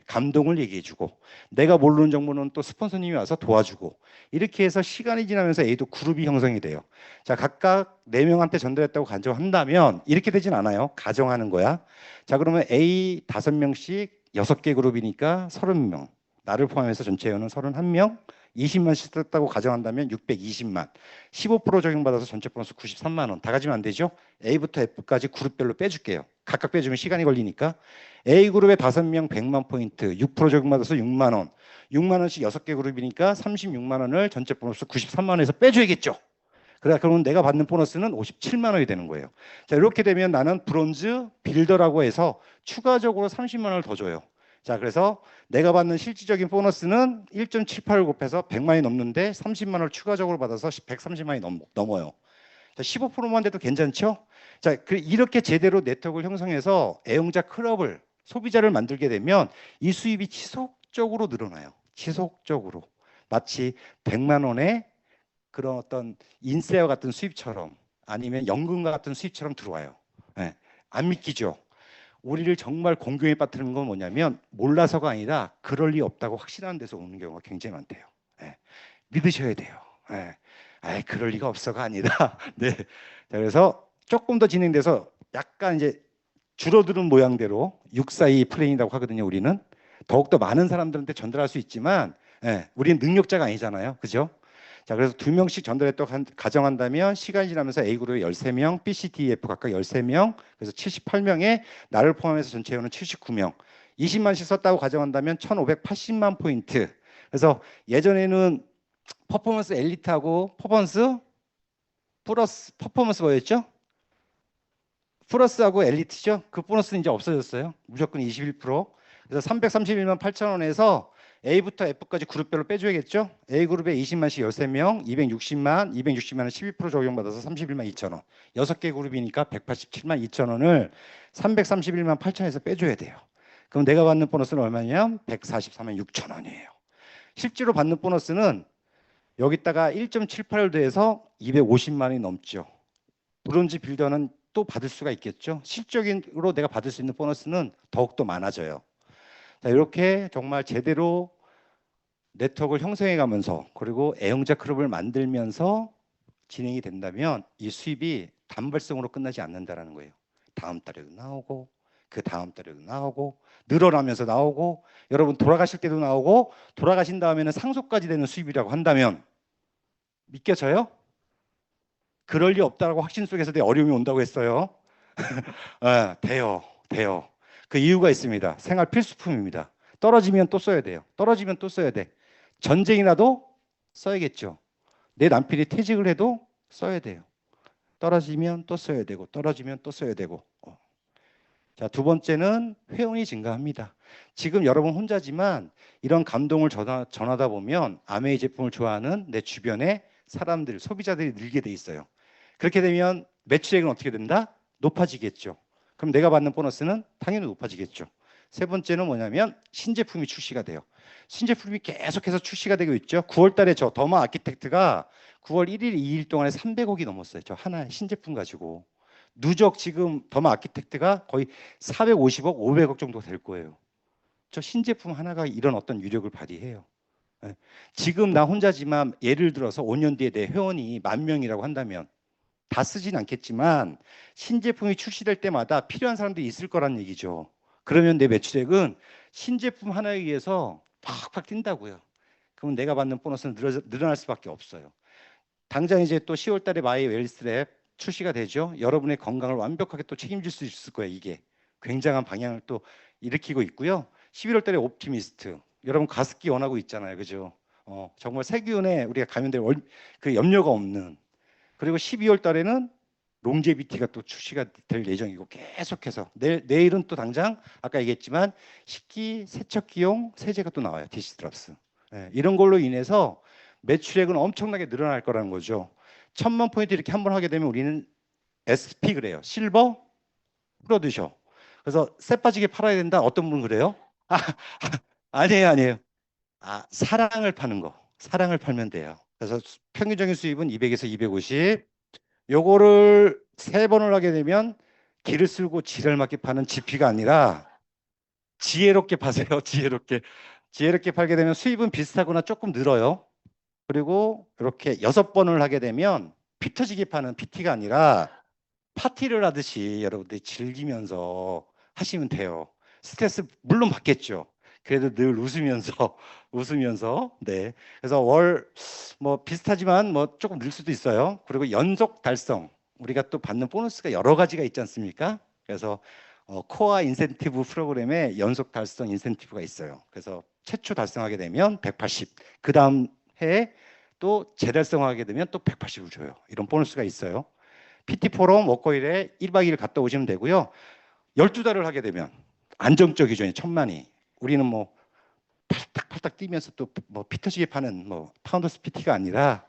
감동을 얘기해주고 내가 모르는 정보는 또 스폰서님이 와서 도와주고 이렇게 해서 시간이 지나면서 A도 그룹이 형성이 돼요. 자, 각각 4명한테 전달했다고 가정한다면 이렇게 되진 않아요. 가정하는 거야. 자, 그러면 A 5명씩 6개 그룹이니까 30명. 나를 포함해서 전체 회원은 31명, 20만씩 썼다고 가정한다면 620만, 15% 적용받아서 전체 보너스 93만 원. 다 가지면 안 되죠? A부터 F까지 그룹별로 빼줄게요. 각각 빼주면 시간이 걸리니까. A그룹에 5명 100만 포인트, 6% 적용받아서 6만 원. 6만 원씩 6개 그룹이니까 36만 원을 전체 보너스 93만 원에서 빼줘야겠죠. 그러면 내가 받는 보너스는 57만 원이 되는 거예요. 자, 이렇게 되면 나는 브론즈 빌더라고 해서 추가적으로 30만 원을 더 줘요. 자, 그래서 내가 받는 실질적인 보너스는 1.78을 곱해서 100만이 넘는데 30만 원을 추가적으로 받아서 130만이 넘어요. 자, 15%만 돼도 괜찮죠? 자, 이렇게 제대로 네트워크를 형성해서 애용자 클럽을, 소비자를 만들게 되면 이 수입이 지속적으로 늘어나요. 지속적으로. 마치 100만 원의 그런 어떤 인세와 같은 수입처럼, 아니면 연금과 같은 수입처럼 들어와요. 네. 안 믿기죠? 우리를 정말 공경에 빠뜨리는 건 뭐냐면, 몰라서가 아니라 그럴 리 없다고 확신하는 데서 오는 경우가 굉장히 많대요. 네. 믿으셔야 돼요. 네. 아이, 그럴 리가 없어가 아니라 네. 자, 그래서 조금 더 진행돼서 약간 이제 줄어드는 모양대로 642 플랜이라고 하거든요. 우리는 더욱더 많은 사람들한테 전달할 수 있지만, 우리는 능력자가 아니잖아요. 그죠? 자, 그래서 2명씩 전달했다고 가정한다면 시간이 지나면서 A그룹에 13명, B, C, D, F 각각 13명, 그래서 78명에 나를 포함해서 전체 회원은 79명, 20만씩 썼다고 가정한다면 1,580만 포인트. 그래서 예전에는 퍼포먼스 엘리트하고 퍼포먼스 플러스, 퍼포먼스 뭐였죠? 플러스하고 엘리트죠? 그 보너스는 이제 없어졌어요. 무조건 21%. 그래서 331만 8천 원에서 A부터 F까지 그룹별로 빼줘야겠죠? A그룹에 20만씩 13명, 260만, 260만은 12% 적용받아서 31만 2천 원. 6개 그룹이니까 187만 2천 원을 331만 8천에서 빼줘야 돼요. 그럼 내가 받는 보너스는 얼마냐면 144만 6천 원이에요. 실제로 받는 보너스는 여기다가 1.78을 더해서 250만 원이 넘죠. 브론즈 빌더는 또 받을 수가 있겠죠. 실적으로 내가 받을 수 있는 보너스는 더욱더 많아져요. 자, 이렇게 정말 제대로 네트워크를 형성해 가면서, 그리고 애용자 클럽을 만들면서 진행이 된다면 이 수입이 단발성으로 끝나지 않는다는 거예요. 다음 달에도 나오고, 그 다음 달에도 나오고, 늘어나면서 나오고, 여러분 돌아가실 때도 나오고, 돌아가신 다음에는 상속까지 되는 수입이라고 한다면 믿겨져요? 그럴 리 없다고 확신 속에서 내 어려움이 온다고 했어요. 돼요. 돼요. 그 이유가 있습니다. 생활 필수품입니다. 떨어지면 또 써야 돼요. 떨어지면 또 써야 돼. 전쟁이 나도 써야겠죠. 내 남편이 퇴직을 해도 써야 돼요. 떨어지면 또 써야 되고, 떨어지면 또 써야 되고. 자, 두 번째는 회원이 증가합니다. 지금 여러분 혼자지만 이런 감동을 전하다 보면 아메이 제품을 좋아하는 내 주변에 사람들, 소비자들이 늘게 돼 있어요. 그렇게 되면 매출액은 어떻게 된다? 높아지겠죠. 그럼 내가 받는 보너스는 당연히 높아지겠죠. 세 번째는 뭐냐면 신제품이 출시가 돼요. 신제품이 계속해서 출시가 되고 있죠. 9월 달에 저 더마 아키텍트가 9월 1일, 2일 동안에 300억이 넘었어요. 저 하나의 신제품 가지고. 누적 지금 더마 아키텍트가 거의 450억, 500억 정도 될 거예요. 저 신제품 하나가 이런 어떤 위력을 발휘해요. 지금 나 혼자지만 예를 들어서 5년 뒤에 내 회원이 10,000명이라고 한다면 다 쓰진 않겠지만 신제품이 출시될 때마다 필요한 사람들이 있을 거란 얘기죠. 그러면 내 매출액은 신제품 하나에 의해서 팍팍 뛴다고요. 그럼 내가 받는 보너스는 늘어날 수밖에 없어요. 당장 이제 또 10월 달에 마이 웰스랩 출시가 되죠. 여러분의 건강을 완벽하게 또 책임질 수 있을 거예요. 이게 굉장한 방향을 또 일으키고 있고요. 11월 달에 옵티미스트. 여러분 가습기 원하고 있잖아요. 그죠? 정말 세균에 우리가 감염될 그 염려가 없는. 그리고 12월 달에는 롱제비티가 또 출시가 될 예정이고, 계속해서 내일은 또 당장 아까 얘기했지만 식기 세척기용 세제가 또 나와요. 디시드랍스. 이런 걸로 인해서 매출액은 엄청나게 늘어날 거라는 거죠. 1,000만 포인트 이렇게 한 번 하게 되면 우리는 SP 그래요. 실버 프로듀셔. 그래서 새 빠지게 팔아야 된다. 어떤 분은 그래요? 아니에요, 아니에요. 사랑을 파는 거. 사랑을 팔면 돼요. 그래서 평균적인 수입은 200에서 250. 요거를 3번을 하게 되면 기를 쓸고 지랄 맞게 파는 지피가 아니라 지혜롭게 파세요. 지혜롭게. 지혜롭게 팔게 되면 수입은 비슷하거나 조금 늘어요. 그리고 이렇게 6번을 하게 되면 피 터지게 파는 PT가 아니라 파티를 하듯이 여러분들이 즐기면서 하시면 돼요. 스트레스 물론 받겠죠. 그래도 늘 웃으면서 웃으면서 네. 그래서 월 뭐 비슷하지만 뭐 조금 늘 수도 있어요. 그리고 연속 달성 우리가 또 받는 보너스가 여러 가지가 있지 않습니까? 그래서 코어 인센티브 프로그램에 연속 달성 인센티브가 있어요. 그래서 최초 달성하게 되면 180, 그 다음 해에 또 재달성하게 되면 또 180을 줘요. 이런 보너스가 있어요. PT 포럼 워커힐에 1박 2일 갔다 오시면 되고요. 12달을 하게 되면 안정적이죠. 1,000만이. 우리는 뭐 팔딱팔딱 뛰면서 또 뭐 피터지게 파는 뭐 파운더스 PT가 아니라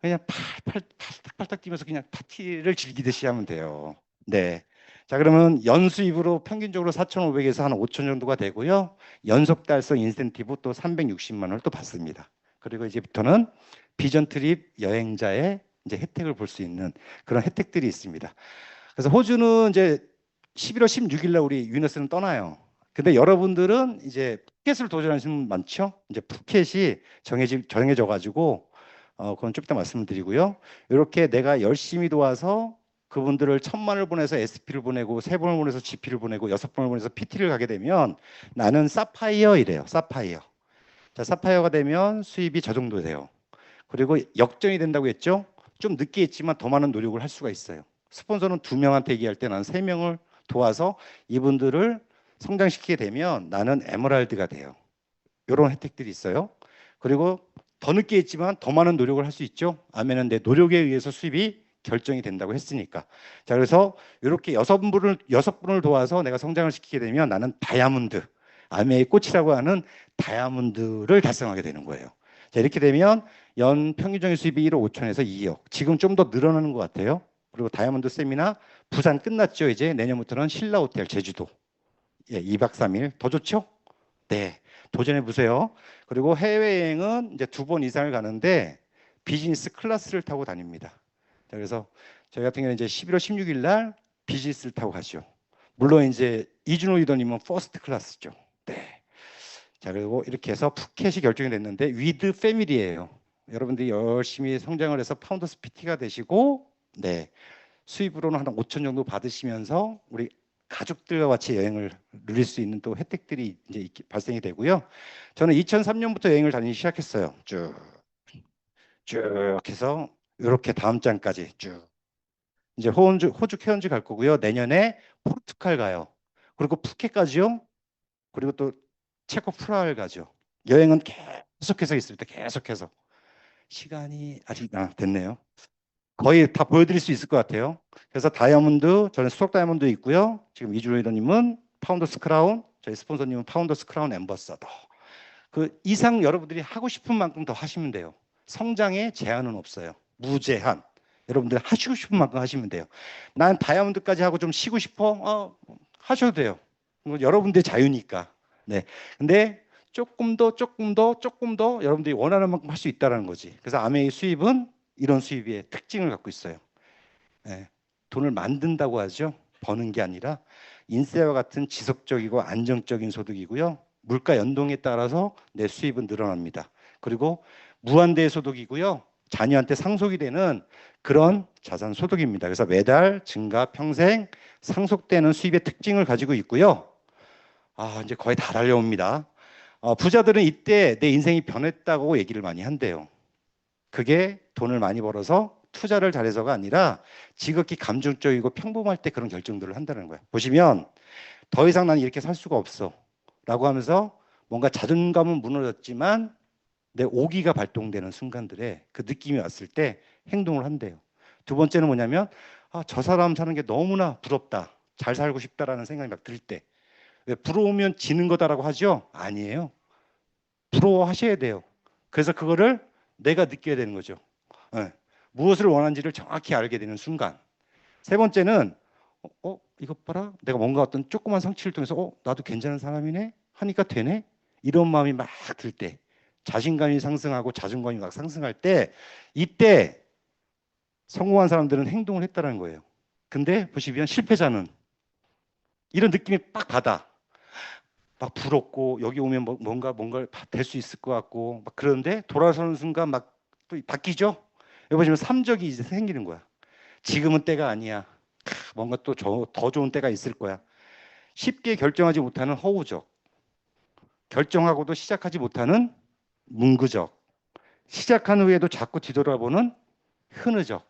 그냥 팔딱팔딱 뛰면서 그냥 파티를 즐기듯이 하면 돼요. 네. 자, 그러면 연수입으로 평균적으로 4,500에서 한 5,000 정도가 되고요. 연속 달성 인센티브 또 360만 원을 또 받습니다. 그리고 이제부터는 비전 트립 여행자의 이제 혜택을 볼 수 있는 그런 혜택들이 있습니다. 그래서 호주는 이제 11월 16일 날 우리 유니버스는 떠나요. 근데 여러분들은 이제 푸켓을 도전하시는 분 많죠? 이제 푸켓이 정해져 가지고 그건 좀 이따 말씀을 드리고요. 이렇게 내가 열심히 도와서 그분들을 1,000만을 보내서 SP를 보내고 3번을 보내서 GP를 보내고 6번을 보내서 PT를 가게 되면 나는 사파이어이래요. 사파이어. 자, 사파이어가 되면 수입이 저 정도 돼요. 그리고 역전이 된다고 했죠? 좀 늦게 했지만 더 많은 노력을 할 수가 있어요. 스폰서는 2명한테 얘기할 때 나는 3명을 도와서 이분들을 성장시키게 되면 나는 에메랄드가 돼요. 이런 혜택들이 있어요. 그리고 더 늦게 했지만 더 많은 노력을 할 수 있죠. 아멘은 내 노력에 의해서 수입이 결정이 된다고 했으니까. 자, 그래서 이렇게 6분을 도와서 내가 성장을 시키게 되면 나는 다이아몬드, 아메의 꽃이라고 하는 다이아몬드를 달성하게 되는 거예요. 자, 이렇게 되면 연 평균적인 수입이 1억 5천에서 2억. 지금 좀 더 늘어나는 것 같아요. 그리고 다이아몬드 세미나 부산 끝났죠. 이제 내년부터는 신라 호텔 제주도. 예, 2박 3일 더 좋죠? 네. 도전해 보세요. 그리고 해외여행은 이제 2번 이상을 가는데 비즈니스 클래스를 타고 다닙니다. 자, 그래서 저희 같은 경우는 이제 11월 16일 날 비즈니스를 타고 가죠. 물론 이제 이준호 리더님은 퍼스트 클래스죠. 네. 자, 그리고 이렇게 해서 푸켓이 결정이 됐는데 위드 패밀리예요. 여러분들이 열심히 성장을 해서 파운더스 PT가 되시고 네. 수입으로는 한 5천 정도 받으시면서 우리 가족들과 같이 여행을 누릴 수 있는 또 혜택들이 이제 발생이 되고요. 저는 2003년부터 여행을 다니기 시작했어요. 쭉 해서 이렇게 다음 장까지 쭉. 이제 호주 케언즈 갈 거고요. 내년에 포르투갈 가요. 그리고 푸켓까지요. 그리고 또 체코 프라하를 가죠. 여행은 계속해서 있습니다. 계속해서. 시간이 아직 됐네요. 거의 다 보여드릴 수 있을 것 같아요. 그래서 다이아몬드, 저는 수석 다이아몬드 있고요. 지금 이주로 리더님은 파운더스 크라운, 저희 스폰서님은 파운더스 크라운 앰버서더. 그 이상 여러분들이 하고 싶은 만큼 더 하시면 돼요. 성장에 제한은 없어요. 무제한. 여러분들 하시고 싶은 만큼 하시면 돼요. 난 다이아몬드까지 하고 좀 쉬고 싶어? 하셔도 돼요. 뭐 여러분들 자유니까. 네. 근데 조금 더 여러분들이 원하는 만큼 할 수 있다는 거지. 그래서 아메이 수입은 이런 수입의 특징을 갖고 있어요. 네. 돈을 만든다고 하죠. 버는 게 아니라 인세와 같은 지속적이고 안정적인 소득이고요. 물가 연동에 따라서 내 수입은 늘어납니다. 그리고 무한대 소득이고요. 자녀한테 상속이 되는 그런 자산 소득입니다. 그래서 매달 증가, 평생 상속되는 수입의 특징을 가지고 있고요. 이제 거의 다 달려옵니다. 부자들은 이때 내 인생이 변했다고 얘기를 많이 한대요. 그게 돈을 많이 벌어서 투자를 잘해서가 아니라 지극히 감정적이고 평범할 때 그런 결정들을 한다는 거예요. 보시면 더 이상 난 이렇게 살 수가 없어 라고 하면서 뭔가 자존감은 무너졌지만 내 오기가 발동되는 순간들에 그 느낌이 왔을 때 행동을 한대요. 두 번째는 뭐냐면 저 사람 사는 게 너무나 부럽다. 잘 살고 싶다라는 생각이 막 들 때. 왜 부러우면 지는 거다라고 하죠? 아니에요. 부러워하셔야 돼요. 그래서 그거를 내가 느껴야 되는 거죠. 네. 무엇을 원하는지를 정확히 알게 되는 순간. 세 번째는 이것 봐라. 내가 뭔가 어떤 조그만 성취를 통해서 나도 괜찮은 사람이네 하니까 되네. 이런 마음이 막 들 때, 자신감이 상승하고 자존감이 막 상승할 때, 이때 성공한 사람들은 행동을 했다는 거예요. 근데 보시면 실패자는 이런 느낌이 빡 받아. 막 부럽고 여기 오면 뭔가 될 수 있을 것 같고 막 그런데 돌아서는 순간 막 또 바뀌죠. 여기 보시면 삼적이 이제 생기는 거야. 지금은 때가 아니야. 뭔가 또 더 좋은 때가 있을 거야. 쉽게 결정하지 못하는 허우적. 결정하고도 시작하지 못하는 문구적, 시작한 후에도 자꾸 뒤돌아보는 흐느적.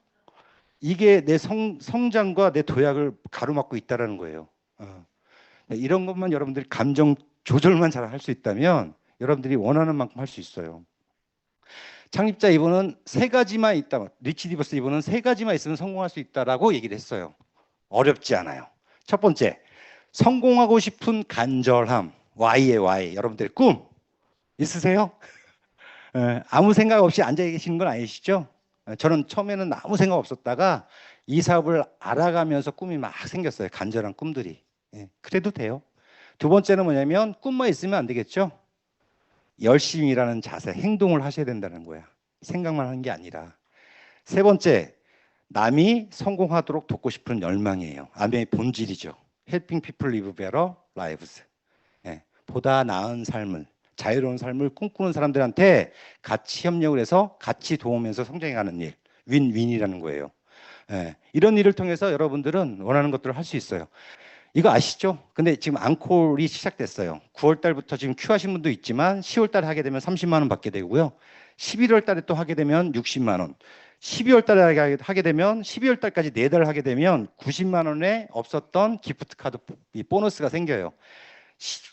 이게 내 성장과 내 도약을 가로막고 있다는 거예요. 이런 것만 여러분들이 감정 조절만 잘 할 수 있다면 여러분들이 원하는 만큼 할 수 있어요. 창립자 이분은 세 가지만 있다. 리치 디버스 이분은 세 가지만 있으면 성공할 수 있다라고 얘기를 했어요. 어렵지 않아요. 첫 번째, 성공하고 싶은 간절함. Y의 Y. 여러분들 꿈 있으세요? 아무 생각 없이 앉아 계시는 건 아니시죠? 저는 처음에는 아무 생각 없었다가 이 사업을 알아가면서 꿈이 막 생겼어요. 간절한 꿈들이. 그래도 돼요. 두 번째는 뭐냐면 꿈만 있으면 안 되겠죠? 열심히 일하는 자세, 행동을 하셔야 된다는 거야. 생각만 하는 게 아니라. 세 번째, 남이 성공하도록 돕고 싶은 열망이에요. 아메의 본질이죠. Helping people live better lives. 보다 나은 삶을, 자유로운 삶을 꿈꾸는 사람들한테 같이 협력을 해서 같이 도우면서 성장해가는 일, 윈윈이라는 거예요. 이런 일을 통해서 여러분들은 원하는 것들을 할 수 있어요. 이거 아시죠? 근데 지금 앙콜이 시작됐어요. 9월 달부터 지금 큐 하신 분도 있지만 10월 달에 하게 되면 30만 원 받게 되고요. 11월 달에 또 하게 되면 60만 원. 12월 달에 하게 되면 12월 달까지 4달 하게 되면 90만 원에 없었던 기프트 카드 보너스가 생겨요.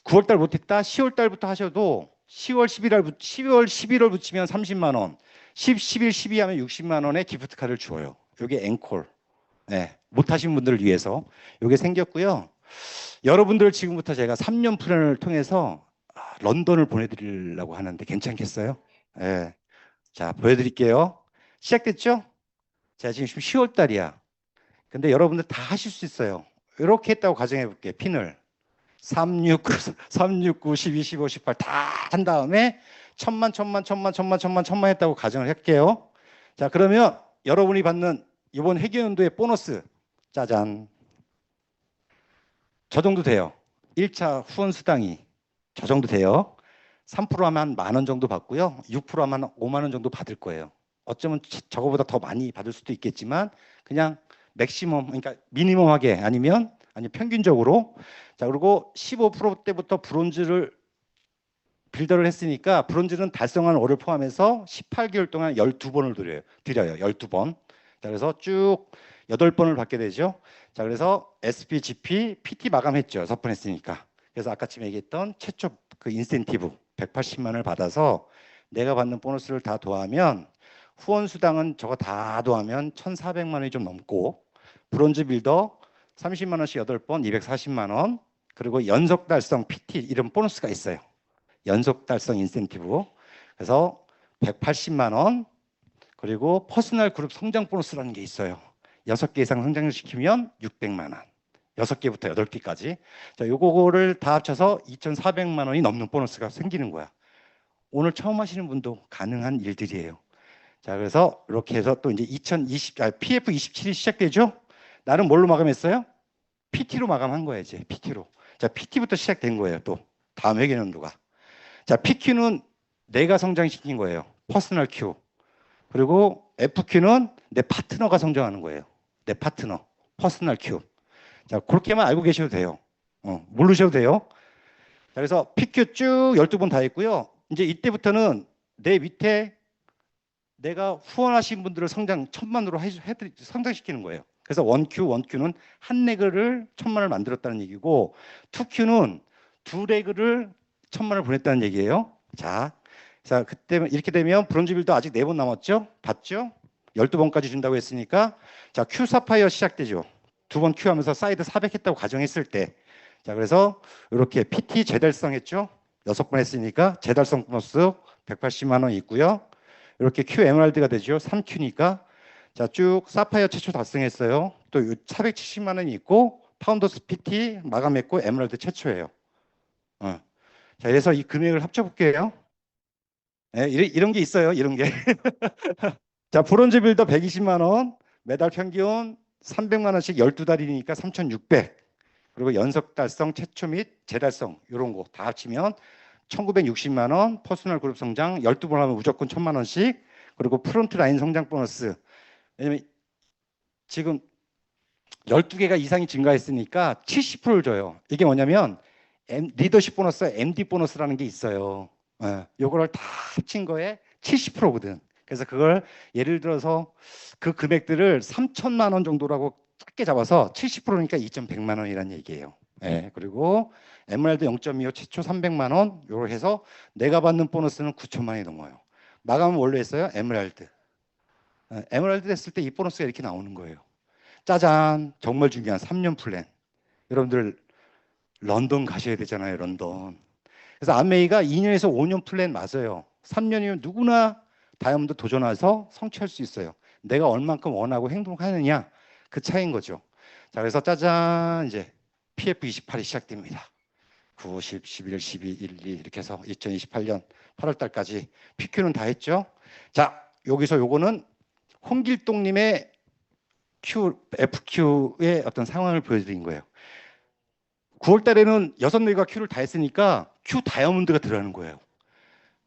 9월 달 못했다. 10월 달부터 하셔도 10월 11월 붙이면 30만 원. 11, 12 하면 60만 원의 기프트 카드를 주어요. 이게 앵콜. 못하신 분들을 위해서 이게 생겼고요. 여러분들 지금부터 제가 3년 플랜을 통해서 런던을 보내드리려고 하는데 괜찮겠어요? 자, 보여드릴게요. 시작됐죠? 자, 지금 10월 달이야. 근데 여러분들 다 하실 수 있어요. 이렇게 했다고 가정해 볼게요. 핀을 3, 6, 9, 12, 15, 18 다 한 다음에 천만 했다고 가정을 할게요. 자, 그러면 여러분이 받는 이번 회계연도의 보너스 짜잔. 저 정도 돼요. 1차 후원 수당이 저 정도 돼요. 3% 하면 10,000원 정도 받고요. 6% 하면 50,000원 정도 받을 거예요. 어쩌면 저거보다 더 많이 받을 수도 있겠지만 그냥 맥시멈, 그러니까 미니멈하게 아니면 평균적으로. 자, 그리고 15% 때부터 브론즈를 빌더를 했으니까 브론즈는 달성한 월을 포함해서 18개월 동안 12번을 드려요. 12번. 자, 그래서 쭉 8번을 받게 되죠. 자, 그래서 SP, GP, PT 마감했죠. 6번 했으니까. 그래서 아까 지금 얘기했던 최초 그 인센티브 180만 원을 받아서 내가 받는 보너스를 다 더하면 후원 수당은 저거 다 더하면 1,400만 원이 좀 넘고 브론즈 빌더 30만 원씩 8번 240만 원 그리고 연속 달성 PT 이런 보너스가 있어요. 연속 달성 인센티브. 그래서 180만 원 그리고 퍼스널 그룹 성장 보너스라는 게 있어요. 6개 이상 성장을 시키면 600만 원. 6개부터 8개까지. 자, 요거를 다 합쳐서 2,400만 원이 넘는 보너스가 생기는 거야. 오늘 처음 하시는 분도 가능한 일들이에요. 자, 그래서 이렇게 해서 또 이제 PF27이 시작되죠? 나는 뭘로 마감했어요? PT로 마감한 거예요, 이제. PT로. 자, PT부터 시작된 거예요, 또. 다음 회계연도가. 자, PQ는 내가 성장시킨 거예요. 퍼스널 Q. 그리고 FQ는 내 파트너가 성장하는 거예요. 내 파트너. 퍼스널 Q. 자, 그렇게만 알고 계셔도 돼요. 모르셔도 돼요. 자, 그래서 PQ 쭉 12번 다 했고요. 이제 이때부터는 내 밑에 내가 후원하신 분들을 1,000만으로 성장시키는 거예요. 그래서 1Q는 한 레그를 1,000만을 만들었다는 얘기고 2Q는 2레그를 1,000만을 보냈다는 얘기예요. 자, 그때 이렇게 되면 브론즈 빌더 아직 4번 남았죠? 봤죠? 12번까지 준다고 했으니까 자, Q 사파이어 시작되죠. 2번 Q 하면서 사이드 400 했다고 가정했을 때 자, 그래서 이렇게 PT 재달성 했죠? 6번 했으니까 재달성 보너스 180만 원 있고요. 이렇게 Q 에메랄드가 되죠. 3Q니까 자, 쭉 사파이어 최초 달성했어요. 또 470만 원이 있고 파운더스 PT 마감했고 에메랄드 최초예요. 자, 그래서 이 금액을 합쳐볼게요. 이런 게 있어요. 이런 게. 자, 브론즈 빌더 120만 원, 매달 평균 300만 원씩 12달이니까 3,600. 그리고 연속 달성, 최초 및 재달성 이런 거 다 합치면 1,960만 원, 퍼스널 그룹 성장 12번 하면 무조건 1,000만 원씩. 그리고 프론트 라인 성장 보너스. 왜냐면 지금 12개가 이상이 증가했으니까 70%를 줘요. 이게 뭐냐면 리더십 보너스, MD 보너스라는 게 있어요. 요거를 다 합친 거에 70%거든. 그래서 그걸 예를 들어서 그 금액들을 3천만 원 정도라고 작게 잡아서 70%니까 2,100만 원이라는 얘기예요. 그리고 에메랄드 0.25 최초 300만 원, 요걸 해서 내가 받는 보너스는 9천만 원이 넘어요. 마감은 원래 했어요. 에메랄드. 에메랄드 됐을 때 이 보너스가 이렇게 나오는 거예요. 짜잔, 정말 중요한 3년 플랜. 여러분들 런던 가셔야 되잖아요, 런던. 그래서 아메이가 2년에서 5년 플랜 맞아요. 3년이면 누구나 다이아몬드 도전해서 성취할 수 있어요. 내가 얼만큼 원하고 행동하느냐, 그 차이인 거죠. 자, 그래서 짜잔, 이제 PF28이 시작됩니다. 9, 10, 11, 12, 1, 2 이렇게 해서 2028년 8월 달까지 PQ는 다 했죠. 자, 여기서 요거는 홍길동님의 FQ의 어떤 상황을 보여드린 거예요. 9월 달에는 6네개가 Q를 다 했으니까 Q 다이아몬드가 들어가는 거예요.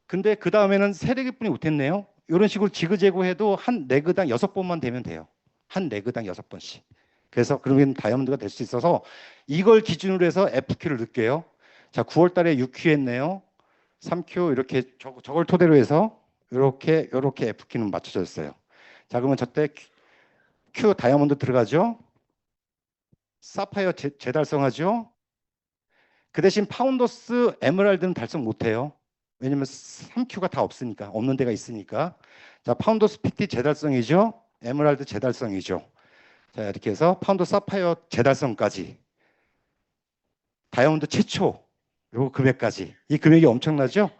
근데 그 다음에는 3개뿐이 못했네요. 이런 식으로 지그재그 해도 한 레그당 6번만 되면 돼요. 한 레그당 6번씩. 그래서 그러면 다이아몬드가 될 수 있어서 이걸 기준으로 해서 FQ를 넣을게요. 자, 9월 달에 6Q 했네요. 3Q 이렇게 저걸 토대로 해서 이렇게 FQ는 맞춰졌어요. 자, 그러면 저때 Q 다이아몬드 들어가죠. 사파이어 재달성하죠. 그 대신 파운더스 에메랄드는 달성 못해요. 왜냐면 3Q가 다 없으니까, 없는 데가 있으니까. 자, 파운더스 PT 재달성이죠. 에메랄드 재달성이죠. 자, 이렇게 해서 파운더 사파이어 재달성까지. 다이아몬드 최초 요 금액까지. 이 금액이 엄청나죠? 자,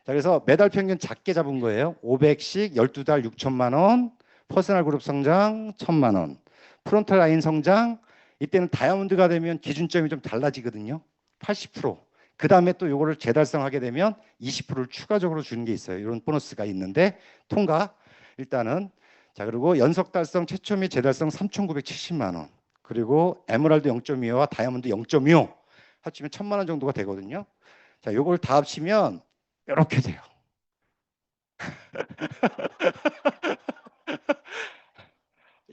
그래서 매달 평균 작게 잡은 거예요. 500씩 12달 6천만 원, 퍼스널 그룹 성장 1,000만 원, 프론트 라인 성장. 이때는 다이아몬드가 되면 기준점이 좀 달라지거든요. 80%. 그 다음에 또 요거를 재달성하게 되면 20%를 추가적으로 주는 게 있어요. 이런 보너스가 있는데 통과. 일단은 자, 그리고 연속 달성 최초 및 재달성 3,970만 원. 그리고 에메랄드 0.25와 다이아몬드 0.25 합치면 1,000만 원 정도가 되거든요. 자, 요걸 다 합치면 이렇게 돼요.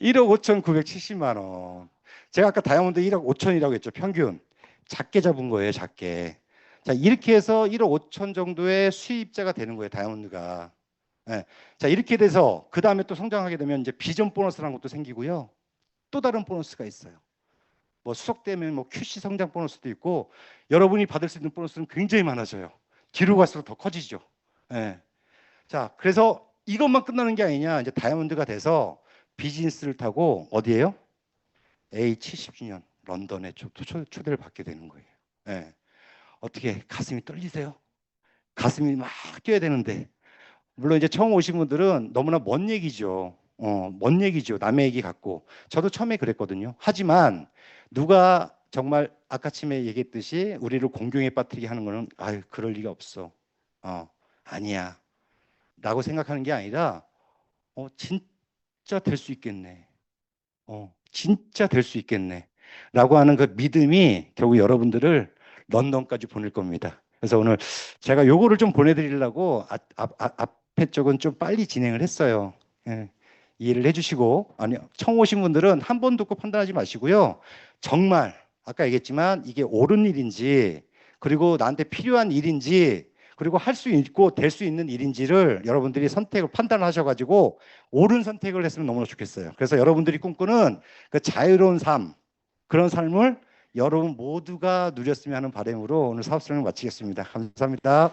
1억 5,970만 원. 제가 아까 다이아몬드 1억 5천이라고 했죠. 평균. 작게 잡은 거예요. 작게. 자, 이렇게 해서 1억 5천 정도의 수입자가 되는 거예요. 다이아몬드가. 네. 자, 이렇게 돼서 그 다음에 또 성장하게 되면 이제 비전 보너스라는 것도 생기고요. 또 다른 보너스가 있어요. 뭐 수속되면 뭐 QC 성장 보너스도 있고 여러분이 받을 수 있는 보너스는 굉장히 많아져요. 뒤로 갈수록 더 커지죠. 네. 자, 그래서 이것만 끝나는 게 아니냐. 이제 다이아몬드가 돼서 비즈니스를 타고 어디에요? A70주년 런던에 초대를 받게 되는 거예요. 네. 어떻게 가슴이 떨리세요? 가슴이 막 뛰어야 되는데 물론 이제 처음 오신 분들은 너무나 먼 얘기죠. 먼 얘기죠. 남의 얘기 같고. 저도 처음에 그랬거든요. 하지만 누가 정말 아까쯤에 얘기했듯이 우리를 공경에 빠뜨리게 하는 거는 아유, 그럴 리가 없어. 아니야. 라고 생각하는 게 아니라 진짜 될 수 있겠네. 진짜 될 수 있겠네. 라고 하는 그 믿음이 결국 여러분들을 런던까지 보낼 겁니다. 그래서 오늘 제가 요거를 좀 보내드리려고 앞에 쪽은 좀 빨리 진행을 했어요. 예, 이해를 해주시고, 아니, 처음 오신 분들은 한 번 듣고 판단하지 마시고요. 정말, 아까 얘기했지만 이게 옳은 일인지, 그리고 나한테 필요한 일인지, 그리고 할 수 있고 될 수 있는 일인지를 여러분들이 선택을 판단하셔가지고 옳은 선택을 했으면 너무나 좋겠어요. 그래서 여러분들이 꿈꾸는 그 자유로운 삶, 그런 삶을 여러분 모두가 누렸으면 하는 바람으로 오늘 사업 설명을 마치겠습니다. 감사합니다.